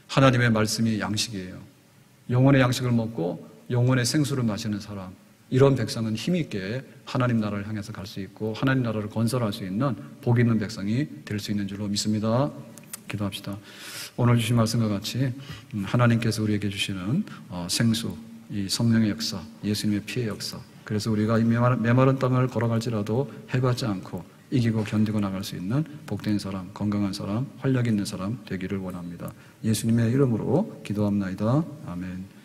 하나님의 말씀이 양식이에요. 영혼의 양식을 먹고 영혼의 생수를 마시는 사람, 이런 백성은 힘있게 하나님 나라를 향해서 갈 수 있고 하나님 나라를 건설할 수 있는 복 있는 백성이 될 수 있는 줄로 믿습니다. 기도합시다. 오늘 주신 말씀과 같이 하나님께서 우리에게 주시는 생수, 이 성령의 역사, 예수님의 피의 역사, 그래서 우리가 이 메마른 땅을 걸어갈지라도 해받지 않고 이기고 견디고 나갈 수 있는 복된 사람, 건강한 사람, 활력 있는 사람 되기를 원합니다. 예수님의 이름으로 기도합나이다. 아멘.